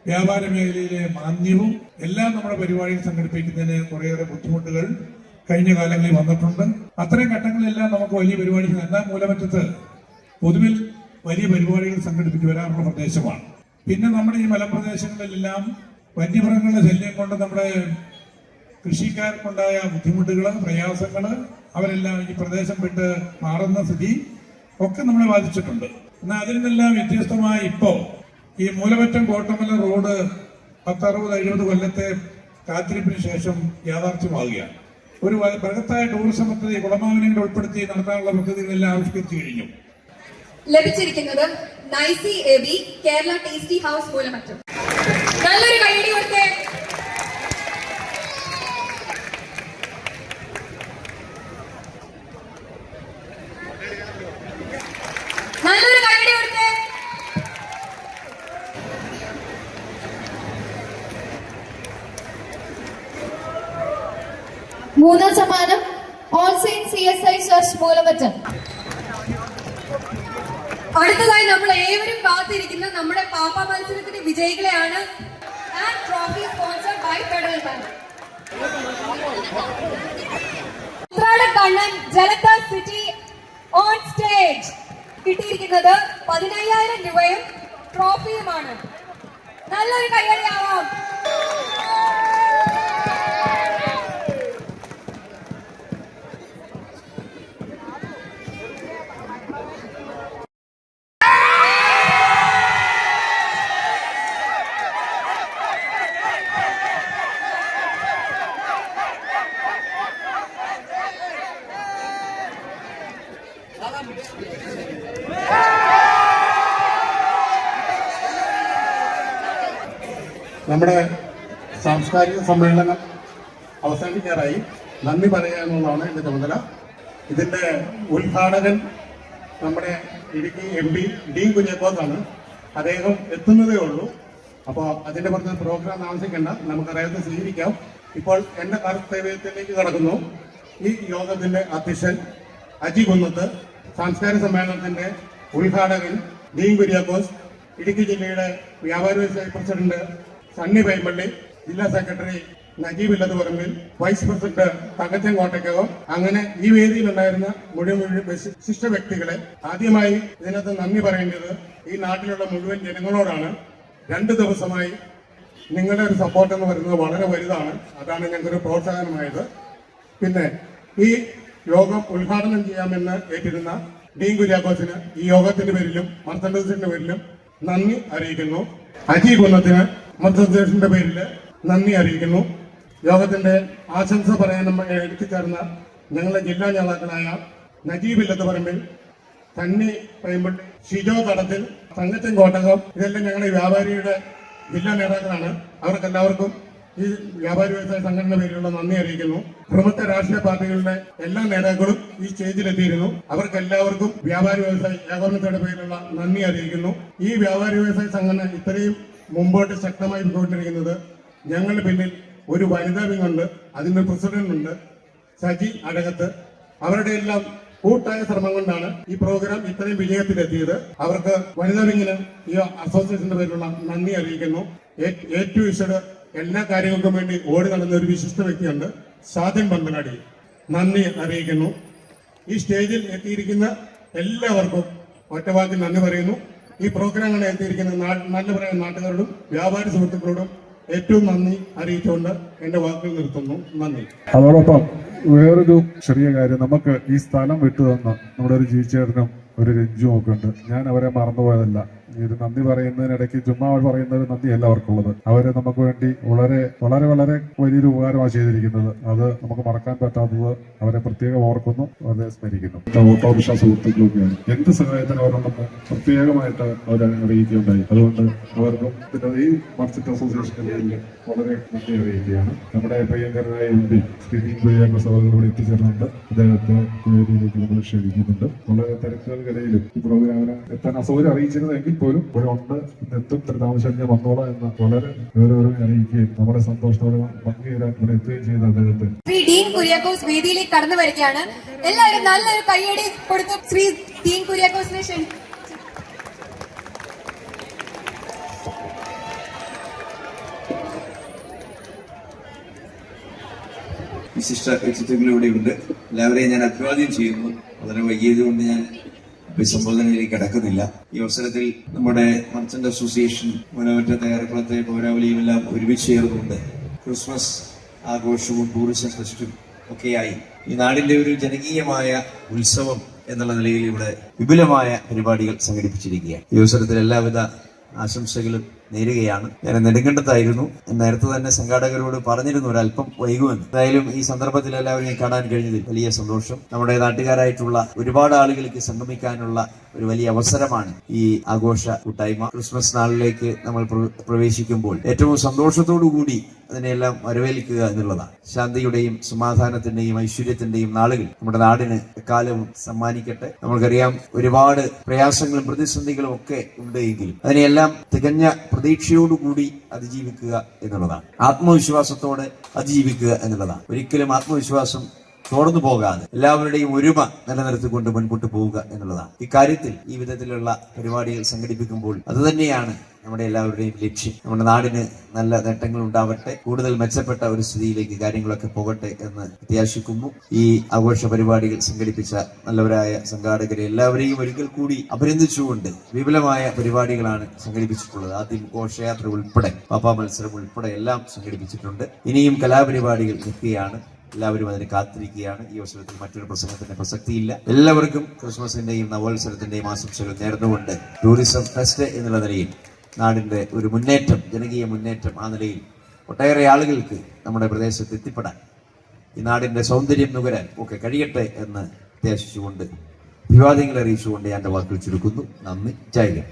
വ്യാപാര മേഖലയിലെ മാന്ദ്യവും എല്ലാം നമ്മുടെ പരിപാടികൾ സംഘടിപ്പിക്കുന്നതിന് കുറേയേറെ ബുദ്ധിമുട്ടുകൾ കഴിഞ്ഞ കാലങ്ങളിൽ വന്നിട്ടുണ്ട്. അത്തരം ഘട്ടങ്ങളിലെല്ലാം നമുക്ക് വലിയ പരിപാടി, എന്നാൽ മൂലമറ്റത്ത് പൊതുവിൽ വലിയ പരിപാടികൾ സംഘടിപ്പിച്ച് വരാറുള്ള പ്രദേശമാണ്. പിന്നെ നമ്മുടെ ഈ മലപ്രദേശങ്ങളിലെല്ലാം വന്യമൃഗങ്ങളുടെ ശല്യം കൊണ്ട് നമ്മുടെ കൃഷിക്കാർക്കുണ്ടായ ബുദ്ധിമുട്ടുകൾ, പ്രയാസങ്ങൾ, അവരെല്ലാം ഈ പ്രദേശം വിട്ട് മാറുന്ന സ്ഥിതി ഒക്കെ നമ്മളെ ബാധിച്ചിട്ടുണ്ട്.
എന്നാൽ അതിൽ നിന്നെല്ലാം വ്യത്യസ്തമായി ഇപ്പോൾ ഈ മൂലമറ്റം കോട്ടമല റോഡ് 10-60-70 കൊല്ലത്തെ കാത്തിരിപ്പിന് ശേഷം യാഥാർത്ഥ്യമാവുകയാണ്. ഒരു ബൃഹത്തായ ടൂറിസം പദ്ധതി കുളമാവിനെ ഉൾപ്പെടുത്തി നടത്താനുള്ള പദ്ധതികളെല്ലാം ആവിഷ്കരിച്ചു കഴിഞ്ഞു.
ലഭിച്ചിരിക്കുന്നത് നൈസി എബി കേരള ടേസ്റ്റി ഹൗസ് മൂലമറ്റം. നല്ലൊരു കൈയടി കൊടുത്തേ. നല്ലൊരു കൈയടി കൊടുത്തേ.
മൂന്നാം സമ്മാനം all saint CSI church Moolamattam.
അടുത്തതായി നമ്മൾ ഏവരും കാത്തിരിക്കുന്ന നമ്മുടെ പാപ്പ മത്സരത്തിന്റെ വിജയികളെയാണ്. Trophy sponsored by federal bank. Kannan Jalatha city on stage കിട്ടിയിരിക്കുന്നത് 15,000 രൂപയും ട്രോഫിയുമാണ്. നല്ലൊരു കയ്യടിയാവാം.
നമ്മുടെ സാംസ്കാരിക സമ്മേളനം അവസാനിക്കാറായി. നന്ദി പറയുക എന്നുള്ളതാണ് എൻ്റെ ചുമതല. ഇതിൻ്റെ ഉദ്ഘാടകൻ നമ്മുടെ ഇടുക്കി MP ഡീൻ കുര്യാക്കോസാണ്. അദ്ദേഹം എത്തുന്നതേ ഉള്ളൂ. അപ്പോൾ അതിൻ്റെ പുറത്ത് പ്രോഗ്രാം താമസിക്കേണ്ട, നമുക്ക് അദ്ദേഹത്തെ സ്വീകരിക്കാം. ഇപ്പോൾ എൻ്റെ കർത്തവ്യത്തിലേക്ക് കടക്കുന്നു. ഈ യോഗത്തിൻ്റെ അധ്യക്ഷൻ അജി കുന്നത്ത്, സാംസ്കാരിക സമ്മേളനത്തിൻ്റെ ഉദ്ഘാടകൻ ഡീൻ കുര്യാക്കോസ്, ഇടുക്കി ജില്ലയുടെ വ്യാപാര വ്യവസായ പ്രസിഡന്റ് സണ്ണി പൈമ്പള്ളി, ജില്ലാ secretary Najeeb Illathuparambil, vice president Thankachan Kottakkakam, അങ്ങനെ ഈ വേദിയിലുണ്ടായിരുന്ന മുഴുവൻ വിശിഷ്ട വ്യക്തികളെ ആദ്യമായി ഇതിനകത്ത് നന്ദി പറയേണ്ടത് ഈ നാട്ടിലുള്ള മുഴുവൻ ജനങ്ങളോടാണ്. 2 ദിവസമായി നിങ്ങളുടെ ഒരു സപ്പോർട്ട് എന്ന് പറയുന്നത് വളരെ വലുതാണ്. അതാണ് ഞങ്ങൾക്കൊരു പ്രോത്സാഹനമായത്. പിന്നെ ഈ യോഗം ഉദ്ഘാടനം ചെയ്യാമെന്ന് ഏറ്റിരുന്ന ഡീൻ കുര്യാക്കോസിന് ഈ യോഗത്തിന്റെ പേരിലും മർത്തൻഡസിന്റെ പേരിലും നന്ദി അറിയിക്കുന്നു. അജി കുന്നത്തിന് മർത്തൻഡസിന്റെ പേരിൽ നന്ദി അറിയിക്കുന്നു. യോഗത്തിന്റെ ആശംസ പറയാൻ എത്തിച്ചേർന്ന ഞങ്ങളുടെ ജില്ലാ നേതാക്കളായ നജീബ് ഇല്ലത്തുപറമ്പിൽ, സണ്ണി പൈമ്പള്ളി, ഷിജോ തടത്തിൽ, തങ്കച്ചൻ കോട്ടകം, ഇതെല്ലാം ഞങ്ങളുടെ വ്യാപാരിയുടെ ജില്ലാ നേതാക്കളാണ്. അവർക്കെല്ലാവർക്കും ഈ വ്യാപാരി വ്യവസായ സംഘടന പേരിലുള്ള നന്ദി അറിയിക്കുന്നു. പ്രമുഖ രാഷ്ട്രീയ പാർട്ടികളുടെ എല്ലാ നേതാക്കളും ഈ സ്റ്റേജിലെത്തിയിരുന്നു. അവർക്കെല്ലാവർക്കും വ്യാപാരി വ്യവസായ ഏകോപനത്തിന്റെ പേരിലുള്ള നന്ദി അറിയിക്കുന്നു. ഈ വ്യാപാരി വ്യവസായ സംഘടന ഇത്രയും മുമ്പോട്ട് ശക്തമായി പോയിക്കൊണ്ടിരിക്കുന്നത് ഞങ്ങളുടെ പിന്നിൽ ഒരു വനിതാ വിംഗ് ഉണ്ട്, അതിന്റെ പ്രസിഡന്റ് ഉണ്ട്, സജി അടകത്ത്. അവരുടെ എല്ലാം കൂട്ടായ ശ്രമം കൊണ്ടാണ് ഈ പ്രോഗ്രാം ഇത്രയും വിജയത്തിലെത്തിയത്. അവർക്ക് വനിതാ വിംഗിന് ഈ അസോസിയേഷന്റെ പേരിലുള്ള നന്ദി അറിയിക്കുന്നു. ഏറ്റവും ഇഷ്ട എല്ലാ കാര്യങ്ങൾക്കും വേണ്ടി ഓടി നടന്ന ഒരു വിശിഷ്ട വ്യക്തിയുണ്ട്, സാധൻ പന്തനാടി, നന്ദി അറിയിക്കുന്നു. ഈ സ്റ്റേജിൽ എത്തിയിരിക്കുന്ന എല്ലാവർക്കും ഒറ്റവാക്കിൽ നന്ദി പറയുന്നു. ഈ പ്രോഗ്രാമിനെ എത്തിയിരിക്കുന്ന നല്ല പറയാൻ നാട്ടുകാരോടും വ്യാപാരി സുഹൃത്തുക്കളോടും ഏറ്റവും നന്ദി അറിയിച്ചുകൊണ്ട് എന്റെ വാക്കുകൾ നിർത്തുന്നു. നന്ദി.
അതോടൊപ്പം വേറൊരു ചെറിയ കാര്യം, നമുക്ക് ഈ സ്ഥലം വിട്ടുതന്ന നമ്മുടെ ഒരു ജീച്ചേട്ടനും ഒരു രഞ്ജുവും ഒക്കെ ഉണ്ട്. ഞാൻ അവരെ മറന്നുപോയതല്ല. ഈ ഒരു നന്ദി പറയുന്നതിനിടയ്ക്ക് ചുമ്മാ അവർ പറയുന്ന ഒരു നന്ദി അല്ല അവർക്കുള്ളത്. അവര് നമുക്ക് വേണ്ടി വളരെ വളരെ വളരെ വലിയൊരു ഉപകാരമാണ് ചെയ്തിരിക്കുന്നത്. അത് നമുക്ക് മറക്കാൻ പറ്റാത്തത്. അവരെ പ്രത്യേകം ഓർക്കുന്നു, അവരെ സ്മരിക്കുന്നു. ഓട്ടോറിക്ഷ സുഹൃത്തുക്കളൊക്കെയാണ്. എന്ത് സഹായത്തിന് അവരുണ്ടെന്ന് പ്രത്യേകമായിട്ട് അവരെ അറിയിക്കുകയുണ്ടായി. അതുകൊണ്ട് അവർക്കും പിന്നെ ഈ മർച്ചന്റ് അസോസിയേഷന്റെ പേരിൽ വളരെ നന്ദി അറിയിക്കുകയാണ്. നമ്മുടെ പ്രിയങ്കരനായ MP ശ്രീ ഡീൻ കുര്യാക്കോസ് ഇവിടെ എത്തിച്ചേർന്നുണ്ട്. അദ്ദേഹത്തെ വേദിയിലേക്ക് നമ്മൾ ക്ഷണിക്കുന്നുണ്ട്. വളരെ തിരക്കുകൾക്കിടയിലും ഈ പ്രോഗ്രാമിന് എത്താൻ അസൗകര്യം അറിയിച്ചിരുന്നെങ്കിൽ പോലും ഇവിടെ ഉണ്ട്, എത്തും, ഇത്ര താമസം ഞാൻ വന്നോളാം എന്ന് വളരെ ഓരോരോ അറിയിക്കുകയും നമ്മുടെ സന്തോഷത്തോടെ പങ്കുചേരാൻ ഇവിടെ എത്തുകയും ചെയ്ത അദ്ദേഹത്തെ
ശ്രീ ഡീൻ കുര്യാക്കോസ് വേദിയിലേക്ക് കടന്നു വരികയാണ്. എല്ലാവരും നല്ലൊരു കയ്യടി കൊടുത്ത് ശ്രീ ഡീൻ കുര്യാക്കോസിനെ ക്ഷണിക്കും.
വിശിഷ്ട വ്യക്തിത്വങ്ങൾ ഇവിടെയുണ്ട്. എല്ലാവരെയും ഞാൻ അഭിവാദ്യം ചെയ്യുന്നു. വളരെ വൈകിയതുകൊണ്ട് ഞാൻ അഭിസംബോധനയിലേക്ക് കടക്കുന്നില്ല. ഈ അവസരത്തിൽ നമ്മുടെ മർച്ചന്റ് അസോസിയേഷൻ മൂലമറ്റം തയ്യാറെടുപ്പത്തെ പൗരാവലിയും എല്ലാം ഒരുമിച്ച് ചേർന്നുകൊണ്ട് ക്രിസ്മസ് ആഘോഷവും ടൂറിസം ഫെസ്റ്റും ഒക്കെയായി ഈ നാടിന്റെ ഒരു ജനകീയമായ ഉത്സവം എന്നുള്ള നിലയിൽ ഇവിടെ വിപുലമായ പരിപാടികൾ സംഘടിപ്പിച്ചിരിക്കുകയാണ്. ഈ അവസരത്തിൽ എല്ലാവിധ ആശംസകളും നേരുകയാണ്. ഞാൻ നെടുങ്കണ്ടത്തായിരുന്നു. നേരത്തെ തന്നെ സംഘാടകരോട് പറഞ്ഞിരുന്നു ഒരല്പം വൈകുമെന്ന്. എന്തായാലും ഈ സന്ദർഭത്തിൽ എല്ലാവരെയും കാണാൻ കഴിഞ്ഞതിൽ വലിയ സന്തോഷം. നമ്മുടെ നാട്ടുകാരായിട്ടുള്ള ഒരുപാട് ആളുകൾക്ക് സംഗമിക്കാനുള്ള ഒരു വലിയ അവസരമാണ് ഈ ആഘോഷ കൂട്ടായ്മ. ക്രിസ്മസ് നാളിലേക്ക് നമ്മൾ പ്രവേശിക്കുമ്പോൾ ഏറ്റവും സന്തോഷത്തോടു കൂടി അതിനെല്ലാം വരവേൽക്കുക എന്നുള്ളതാണ്. ശാന്തിയുടെയും സമാധാനത്തിന്റെയും ഐശ്വര്യത്തിന്റെയും നാളുകൾ നമ്മുടെ നാടിന് എക്കാലവും സമ്മാനിക്കട്ടെ. നമ്മൾക്കറിയാം ഒരുപാട് പ്രയാസങ്ങളും പ്രതിസന്ധികളും ഒക്കെ ഉണ്ട് എങ്കിലും അതിനെയെല്ലാം തികഞ്ഞ പ്രതീക്ഷയോടുകൂടി അതിജീവിക്കുക എന്നുള്ളതാണ്. ആത്മവിശ്വാസത്തോടെ അതിജീവിക്കുക എന്നുള്ളതാണ്. ഒരിക്കലും ആത്മവിശ്വാസം തോർന്നു പോകാതെ എല്ലാവരുടെയും ഒരുമ നിലനിർത്തിക്കൊണ്ട് മുൻപോട്ട് പോവുക എന്നുള്ളതാണ്. ഇക്കാര്യത്തിൽ ഈ വിധത്തിലുള്ള പരിപാടികൾ സംഘടിപ്പിക്കുമ്പോൾ അതുതന്നെയാണ് നമ്മുടെ എല്ലാവരുടെയും ലക്ഷ്യം. നമ്മുടെ നാടിന് നല്ല നേട്ടങ്ങൾ ഉണ്ടാവട്ടെ, കൂടുതൽ മെച്ചപ്പെട്ട ഒരു സ്ഥിതിയിലേക്ക് കാര്യങ്ങളൊക്കെ പോകട്ടെ എന്ന് പ്രത്യാശിക്കുന്നു. ഈ ആഘോഷ പരിപാടികൾ സംഘടിപ്പിച്ച നല്ലവരായ സംഘാടകരെ എല്ലാവരെയും ഒരിക്കൽ കൂടി അഭിനന്ദിച്ചുകൊണ്ട് വിപുലമായ പരിപാടികളാണ് സംഘടിപ്പിച്ചിട്ടുള്ളത്. ആദ്യം ഘോഷയാത്ര ഉൾപ്പെടെ പാപ്പാ മത്സരം ഉൾപ്പെടെ എല്ലാം സംഘടിപ്പിച്ചിട്ടുണ്ട്. ഇനിയും കലാപരിപാടികൾ നിൽക്കുകയാണ്. എല്ലാവരും അതിന് കാത്തിരിക്കുകയാണ്. ഈ അവസരത്തിൽ മറ്റൊരു പ്രസംഗത്തിന്റെ പ്രസക്തിയില്ല. എല്ലാവർക്കും ക്രിസ്മസിന്റെയും നവോത്സവത്തിന്റെയും ആശംസകൾ നേർന്നുകൊണ്ട് ടൂറിസം ഫെസ്റ്റ് എന്നുള്ള നിലയിൽ നാടിന്റെ ഒരു മുന്നേറ്റം, ജനകീയ മുന്നേറ്റം ആ നിലയിൽ ഒട്ടേറെ ആളുകൾക്ക് നമ്മുടെ പ്രദേശത്ത് എത്തിപ്പെടാൻ, ഈ നാടിന്റെ സൗന്ദര്യം നുകരാൻ ഒക്കെ കഴിയട്ടെ എന്ന് പ്രത്യാശിച്ചുകൊണ്ട് അഭിവാദ്യങ്ങൾ അറിയിച്ചുകൊണ്ട് ഞാൻ എൻ്റെ വാക്കുകൾ ചുരുക്കുന്നു. നന്ദി. ജയ് ഹിന്ദ്.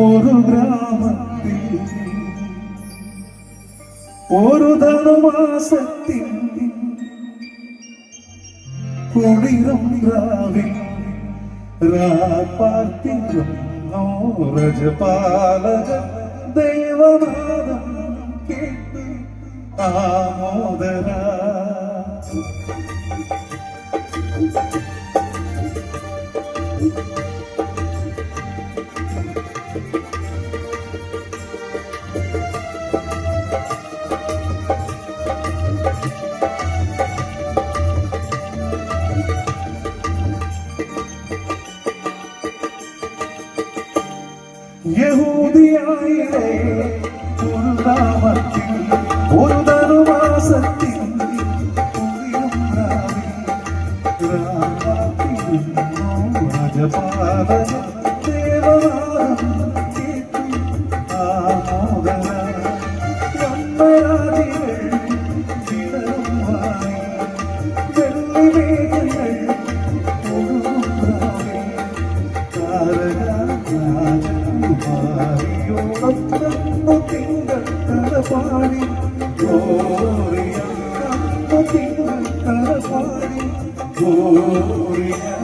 ഒരു ഗ്രാമത്തിൽ ഒരു ധനുമാസത്തിൽ കുളിരും രാവിൽ പാർത്തിരും രജപാലക ദേവനാദം കേട്ട് ആമോദര യഹൂദിയായിലെ ഒരു ഗ്രാമത്തിൽ ഒരു ധനുമാസത്തിൽ രാജപാലക ദേവനാദം കേട്ടു ആമോദന ബ്രഹ്മരാജികൾ വിടരുമായി വെള്ളിമേഘങ്ങൾ ഒഴുകുന്നാവേ താരക രാജകുമാരിയോടൊന്നു തിങ്കത്തറ പാടി ഗ്ലോറിയ തിങ്കത്തറ പാടി gloria.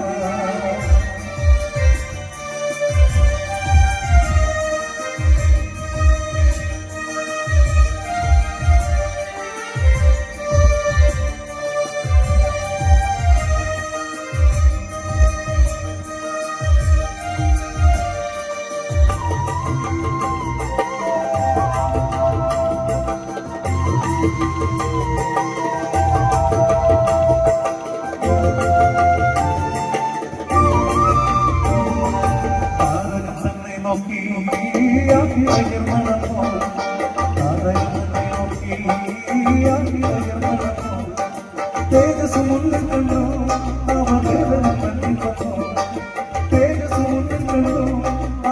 തേജസ് മുന്നിൽ കണ്ടു അവ വേദന കണ്ണിൽ വന്നു തേജസ് മുന്നിൽ കണ്ടു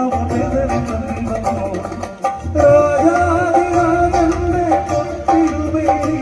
അവ വേദന കണ്ണിൽ വന്നു രാജാതിരാജന്റെ പൊത്തിരുമേനി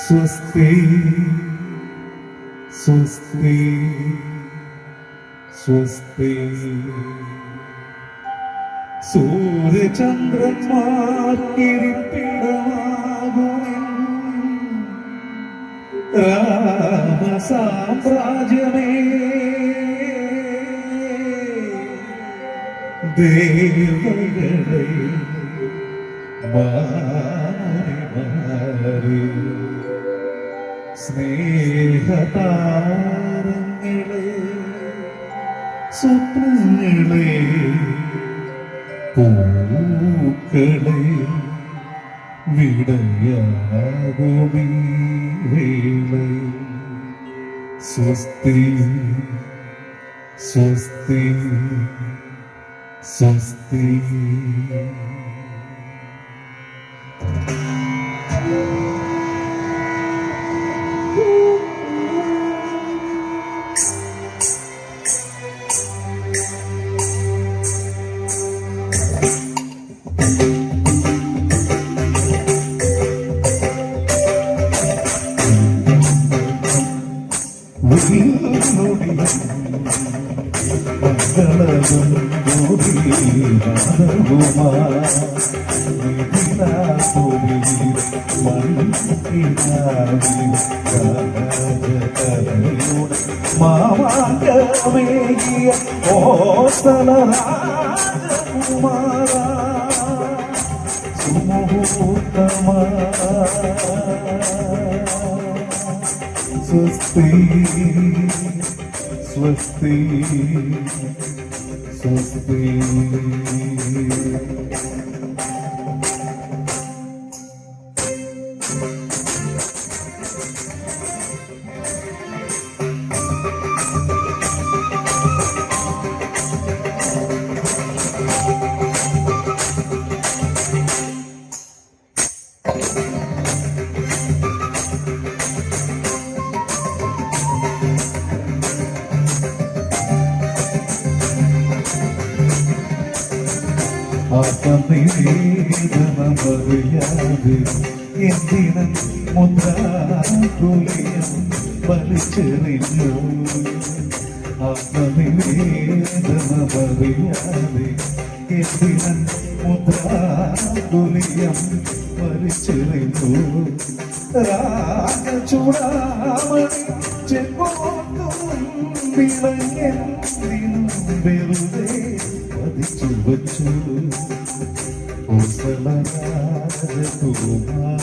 സ്വസ്തി സ്വസ്തി സ്വസ്തി സൂര്യചന്ദ്രന്മാർക്കിരിപ്പിടമാകുമെൻ രാമസാമ്രാജ്യമേ ദേവകളെ മാറി സ്നേഹതാരങ്ങളെ സ്വപ്നങ്ങളെ പൂക്കളെ വിടയാകുമീ വേളയിൽ സ്വസ്തി സ്വസ്തി സ്വസ്തി. We'll മംഗളവും മാമാങ്കമേകിയ ഓസല രാജകുമാര സുമുഹൂർത്തമാ സ്വസ്തി സ്വസ്തി സ്വസ്തി. ആത്മനിവേദനമറിയാതെ എന്തിനും മുദ്രാകുലയം വലിച്ചെറിഞ്ഞു. ആത്മനിവേദനമറിയാതെ എന്തിനും മുദ്രാകുലയം വലിച്ചെറിഞ്ഞു. രാഗചൂടാമണി ചെങ്കോട്ടും വിളയെന്തിനും വെറുതെ പതിച്ചു വച്ചു. കോസല രാജകുമാര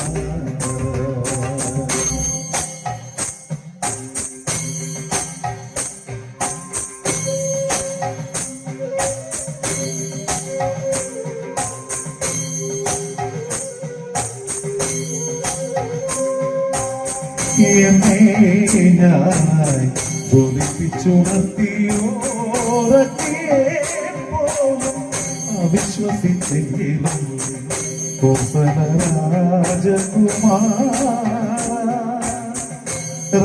ഞാനായി ബോധിപ്പിച്ചുണർത്തിയോരൊക്കെ പോലും അവിശ്വസിച്ചെങ്കിലും കോസല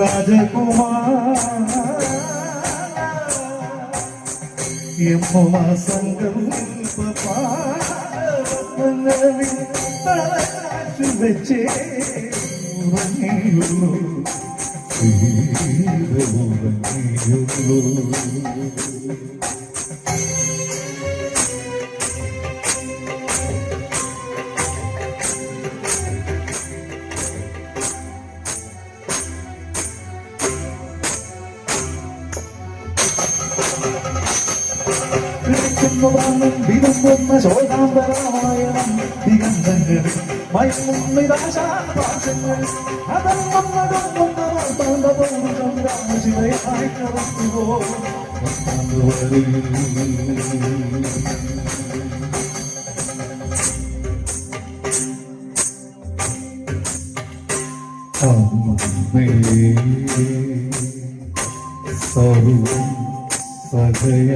രാജകുമാര യമുനാ സങ്കൽപ്പങ്ങളിൽ തലച്ചു വെച്ചേ ഉറങ്ങിയുള്ളൂ ഉറങ്ങിയുള്ളൂ. വിരുമ്പുന്ന ശോകാന്തരാമായണം ദിഗന്ധങ്ങളിൽ മയങ്ങും നിരാശാപാശങ്ങൾ അതങ്ങുന്നതും രാശിവയായി കറത്തുവോ സർവം സജയ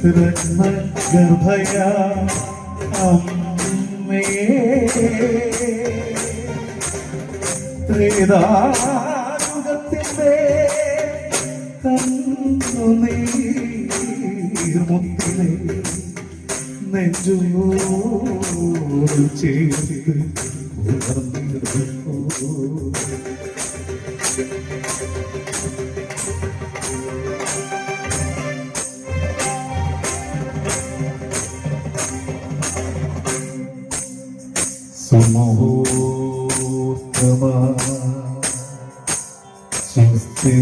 രത്നഗർഭയ അമ്മേ ത്രിതായുഗത്തിൻ്റെ കണ്ണുനീർമുത്തിലെ നെഞ്ചോട് ചേർത്ത് സുമുഹൂർത്തമാ സ്വസ്തി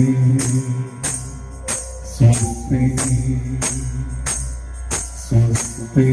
സ്വസ്തി സ്വസ്തി.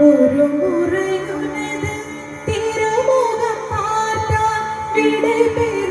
ഒരു മുറയുനത് തിരുമുഖം മാറ്റാൻ വിടപെറുമോയിരല്ലവാ.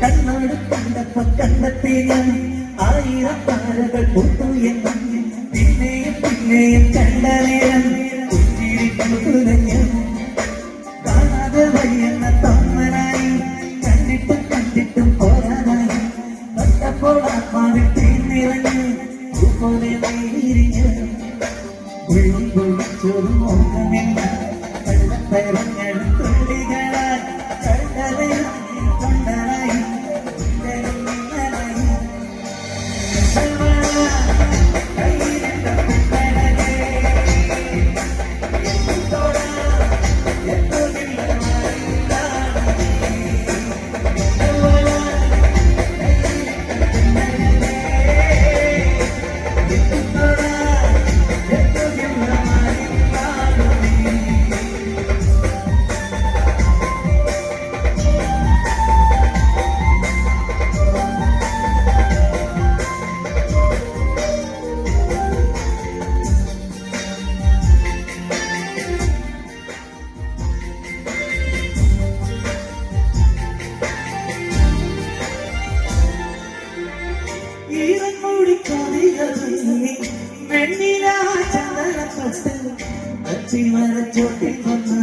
കണ്ണോട് കണ്ടപ്പോ കണ്ടെത്തി ഞാൻ 1000 താരകൾ പൂത്തു എന്നും പിന്നെയും പിന്നെയും കണ്ട നേരം പുഞ്ചിരി പൂത്തുലഞ്ഞു കാണാതെ വഴിയെന്ന തോന്നലായി കണ്ടിട്ടും പോരാനായി തൊട്ടപ്പോൾ ആത്മാവിൽ തീർന്നിറങ്ങി പോലെ നീരിഞ്ഞു ഉള്ളി പൊളിച്ചൊരു മോഹമില്ല കള്ളപ്പരങ്ങൾ തുള്ളികളാൽ കണ്ടതയായി കൊണ്ടനായി ഈറൻമൂടി കവികളിൽ വെണ്ണില ചന്ദനത്തൊട്ട് അത്തിമരച്ചോട്ടിൽ വന്ന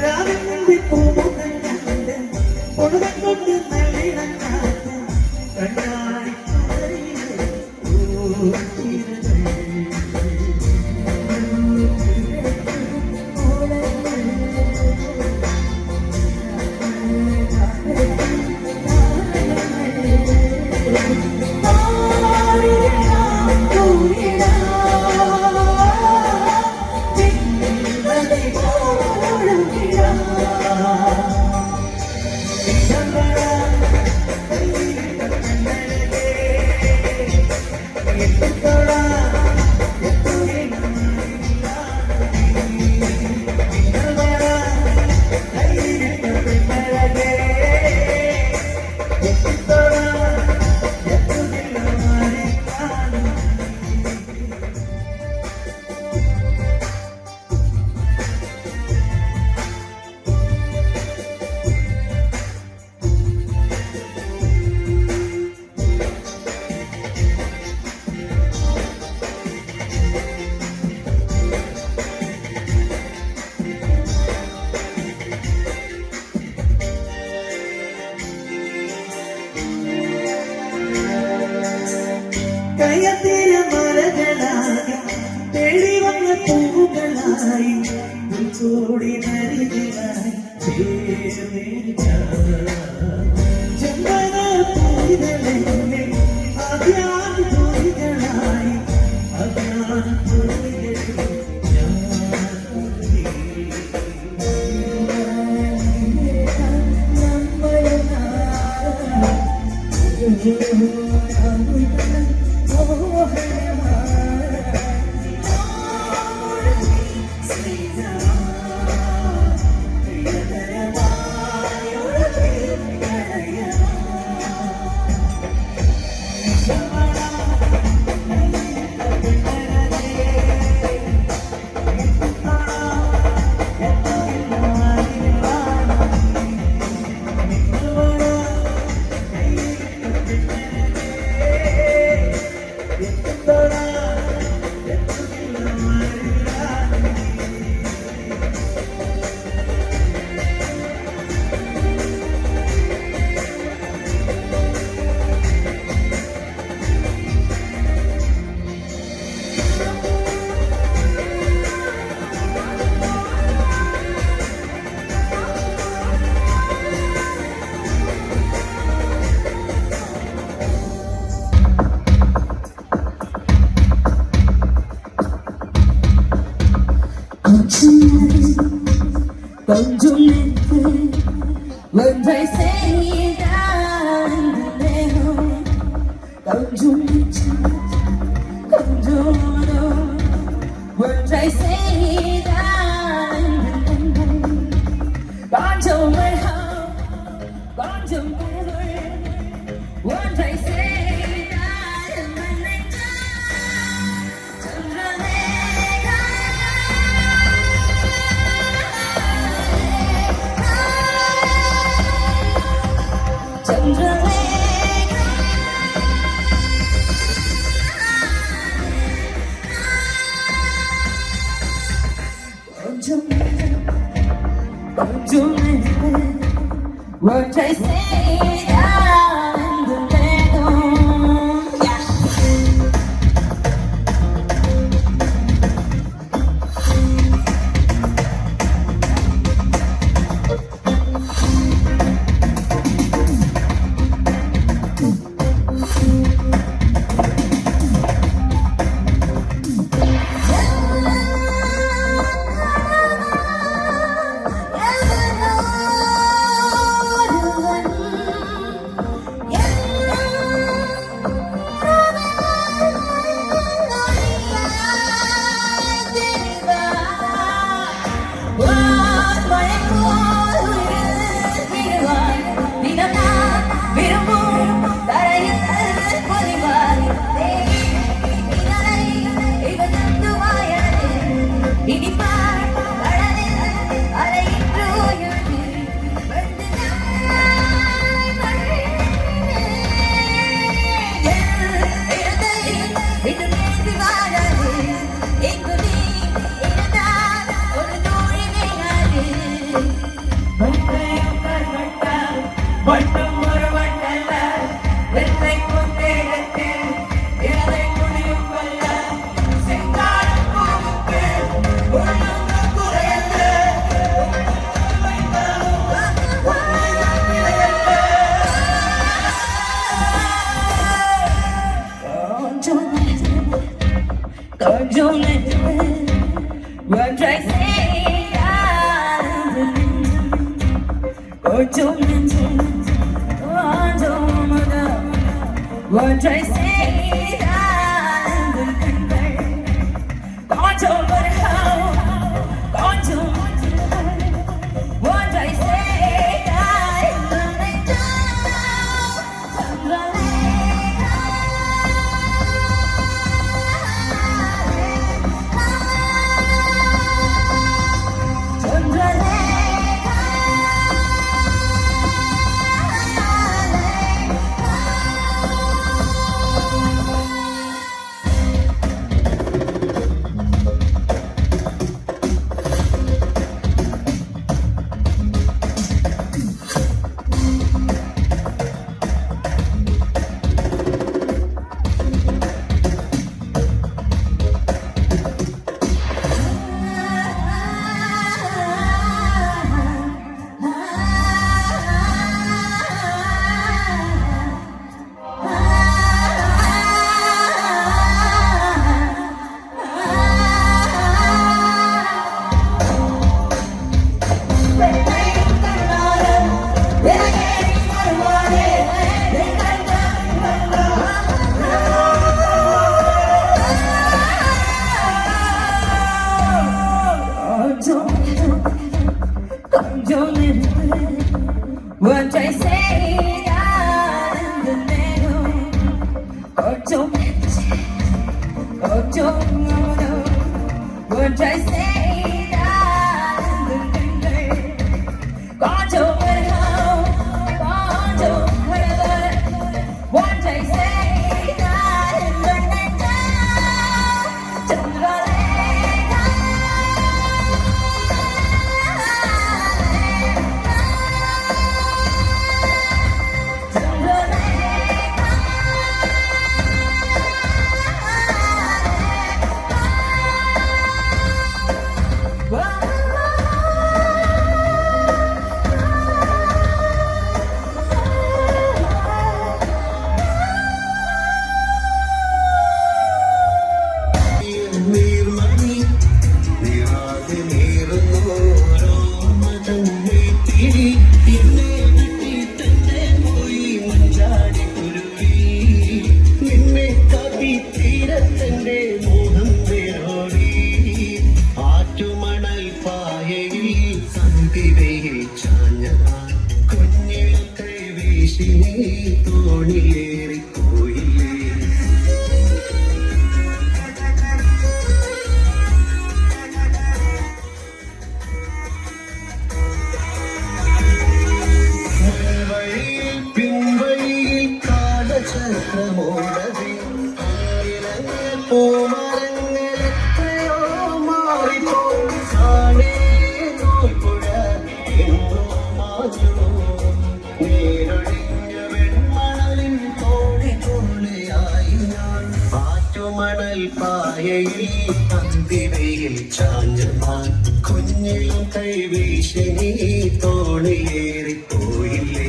രാവിലെ പൂമുഖം കണ്ട് പൊടുതം കൊണ്ട് നല്ലിടം കാത്ത് കണ്ണാടി കയത്തിര മരകളായി തേടി വന്ന പൂവുകളായി കൂടി നരികളായി ചന്ദന പൂവിതളെ അധ്യാന പൂവികളായി അധ്യാന പൂവികളിൽ
When they say down the home, don't you need to come down? When they say down the home, don't you my home, don't you my home? When they say down the what I say down the middle, yeah. What I say, what I say, what I
തോണിയേറിപ്പോയില്ലേ. പിൻവഴിയിൽ കാലചക്രമോടവേ പൂമരങ്ങൾ എത്രയോ മാറിപ്പോയി. സാണേ നോൽപ്പുഴ എന്നോ മാഞ്ഞു. നേരൊഴിഞ്ഞ വെൺമണലിൻ തോണിത്തുള്ളിയായി ഞാൻ. പാറ്റുമണൽ പായയിൽ അന്തിവയിൽ ചാഞ്ഞമാൻ. കുഞ്ഞിലും കൈവീശി നീ തോണിയേറിപ്പോയില്ലേ.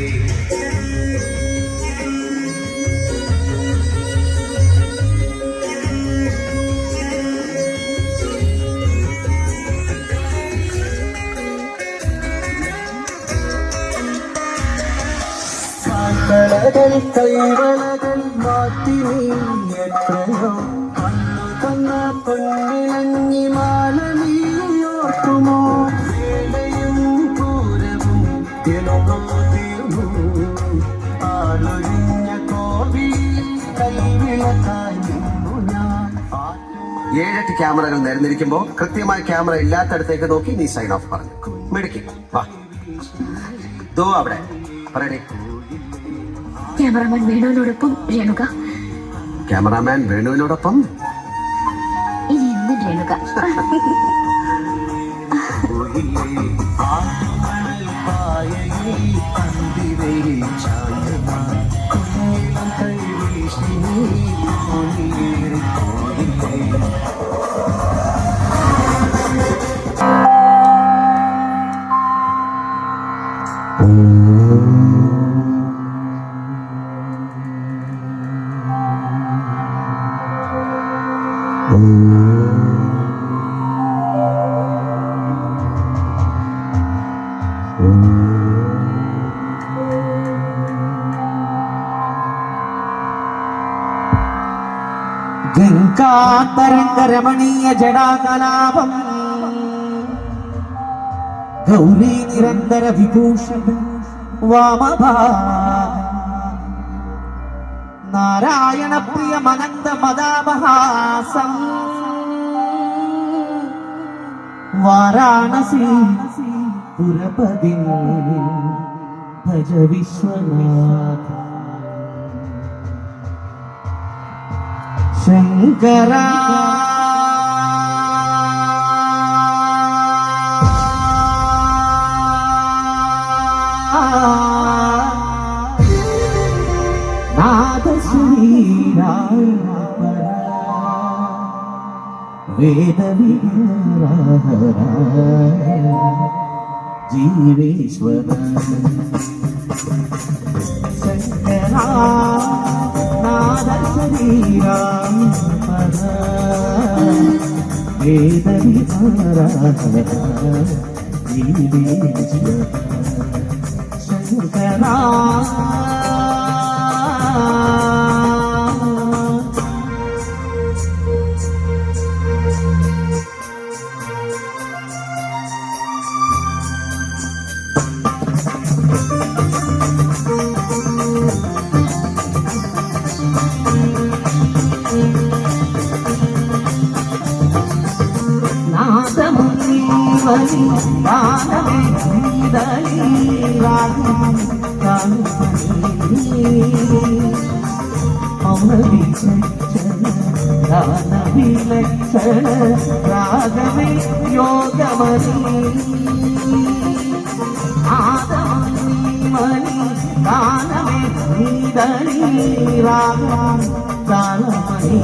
കളകൾ കൈവളകൾ മാറ്റി നീ എത്രയോ കണ്ണു തന്ന പൊന്നിലഞ്ഞി മാല നീ ഓർക്കുമോ. വേലയും പൂരവും തിരുമോ തീർന്നു. ആളൊഴിഞ്ഞ കോവിൽ കൈവിളക്കായി നിന്നു ഞാൻ. 7-8 ക്യാമറകൾ നിരന്നിരിക്കുമ്പോ കൃത്യമായി ക്യാമറ ഇല്ലാത്തടത്തേക്ക് നോക്കി നീ സൈൻ ഓഫ് പറഞ്ഞു. മിടുക്കി വാ. ദോ അവിടെ പറയണേ.
ക്യാമറാമാൻ വേണുവിനോടൊപ്പം രേണുക.
ക്യാമറാമാൻ വേണുവിനോടൊപ്പം
ഇനി എന്നും രേണുക.
ഗംഗാതരംഗരമണീയ ജടാകലാപം ഗൗരീ നിരന്തര വിഭൂഷണ വാമഭാഗം നാരായണ പ്രിയമനന്ത മദാമഹാസം വാരാണസി പുരപതി ഭജ വിശ്വനാഥ. ശങ്കര ജീവേശ്വര ശങ്കരാ നാദ ശരീരാം പര വേദ വിഹാര ജീവേശ്വര ശങ്കരാ. രാഗമേ യോഗമണി ആദമണി ഗാനമേ നീതളി രാഗം ഗാനമണി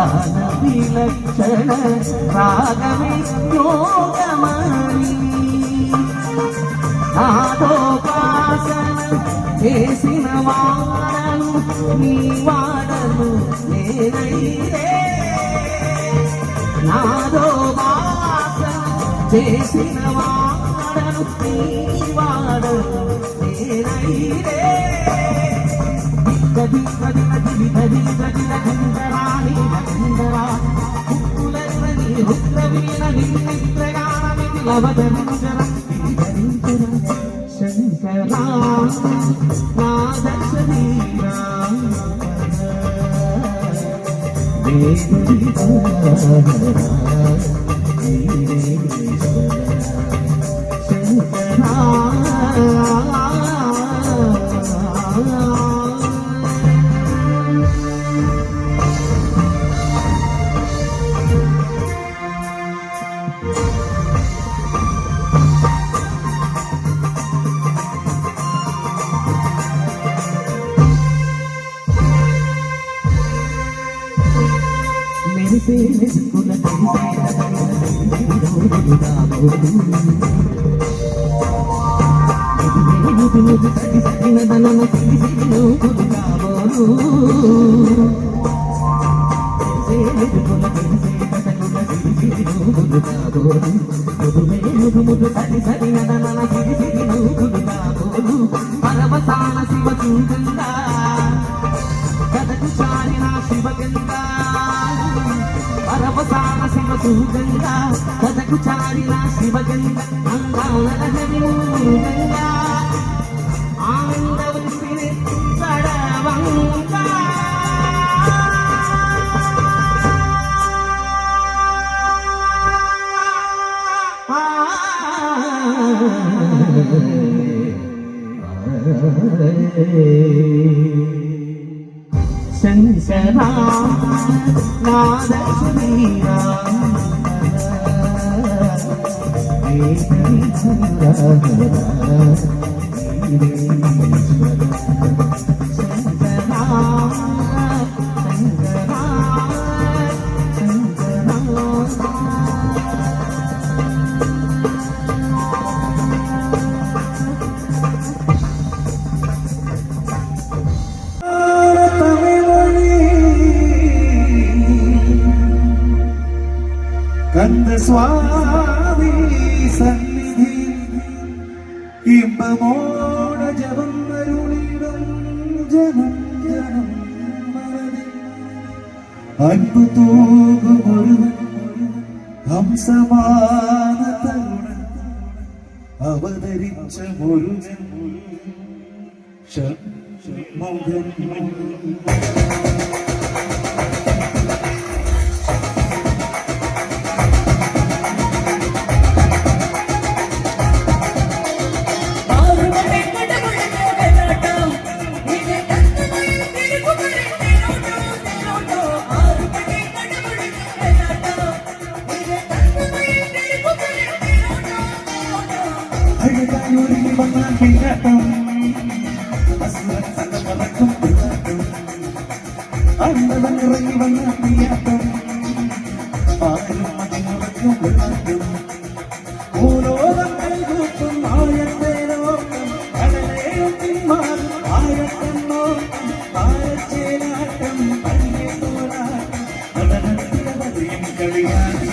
ാനവിലക്ഷണ രാഗമേ യോഗമണി നാദോപാസന చేసిన వాడను నీ వాడను నేనైతే నాదో వాసన చేసిన వాడను నీ వాడను నేనైతే గది గది గది గది గది గంధరాణి గంధరా రుద్రవీణ నిత్రగాన లవదరుజర സ്വാമി സന്നിധി ഇമ്പമോട ജപം അരുളിടും ജനം ജനം മനതിൽ അൻപു തൂകുമൊരുവൻ ഹംസമാന തരുണൻ അവതരിച്ച മുരുകൻ ഷൺമുഖൻ. അഴകായൊരുങ്ങി വന്നാൽ പിന്നാട്ടം അസുരൻ സകലമറക്കും പിന്നാട്ടം അണ്ണവൻ ഇറങ്ങി വന്നാൽ പിന്നാട്ടം ആരും മതിമറക്കും പിന്നാട്ടം ഭൂലോകം കൈകൂട്ടും ആഴത്തെ ലോകം കടലേയും പിന്മാറും ആഴത്തൻ നോക്കം ആഴച്ചേലാട്ടം പഴയ തോലാട്ടം നടനത്തിലവരെയും കളിയാടി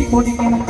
പൊടിക്കണം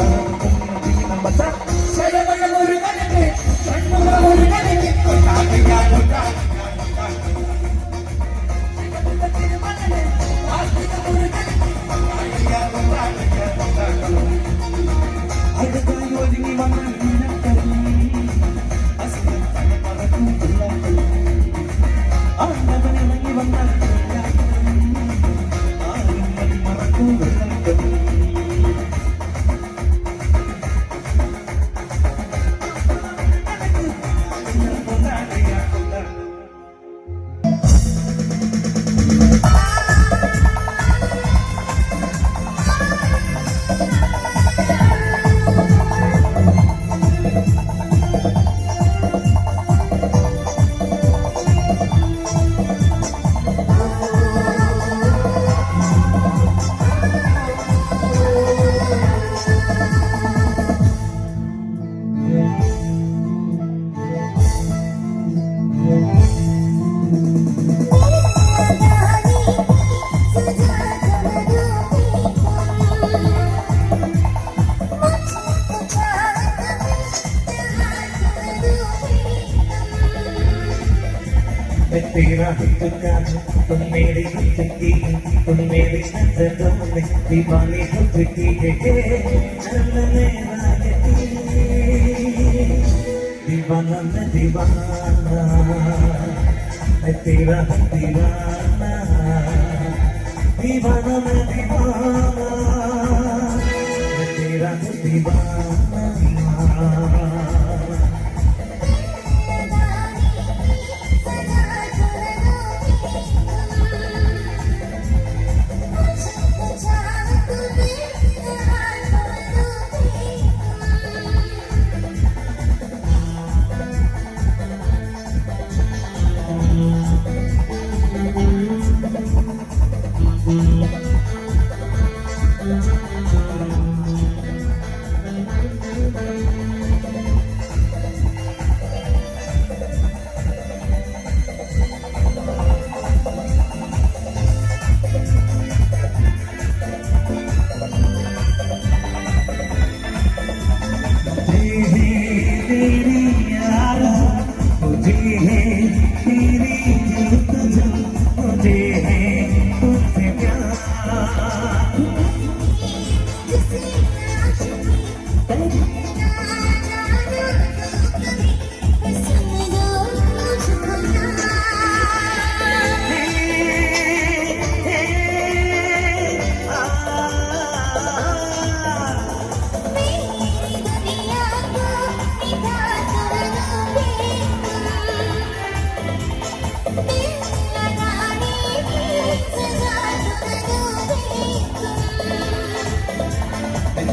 तेरा तुझका तुम मेरी तुझकी तुम मेरी नजरों में दीवानी तुझकी चलने वाली दीवाना मैं दीवाना मैं तेरा दीवाना दीवाना मैं दीवाना मैं तेरा दीवाना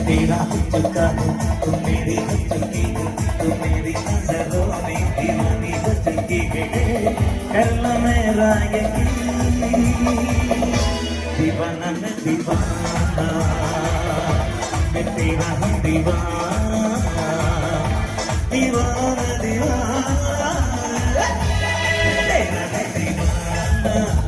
तेरा तुझका तुम मेरी तुझकी तुम मेरी नजरों में दीवानी तुझकी करना मेरा यकीन दीवाना मैं दीवाना मैं तेरा हूँ दीवाना दीवाना दीवाना तेरा मैं दीवाना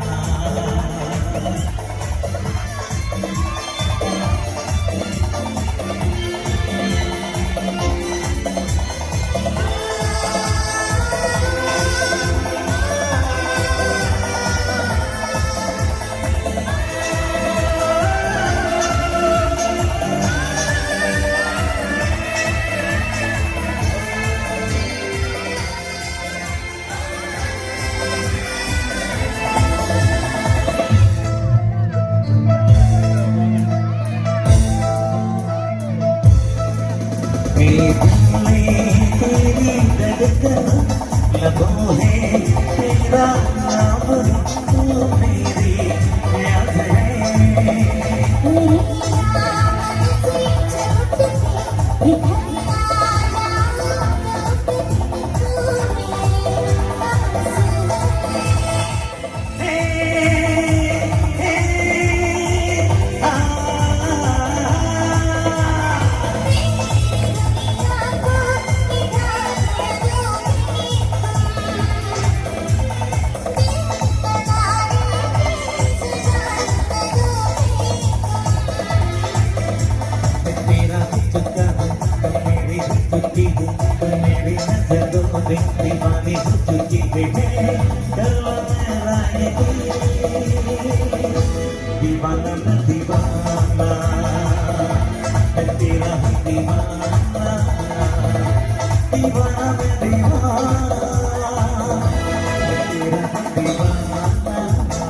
लबों है तेरा नाम तू मेरी याद है मेरी नजरों में दीवानी हो चुकी है दीवाना मैं दीवाना मैं तेरा हूँ दीवाना दीवाना मैं दीवाना मैं तेरा हूँ दीवाना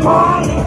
Monica.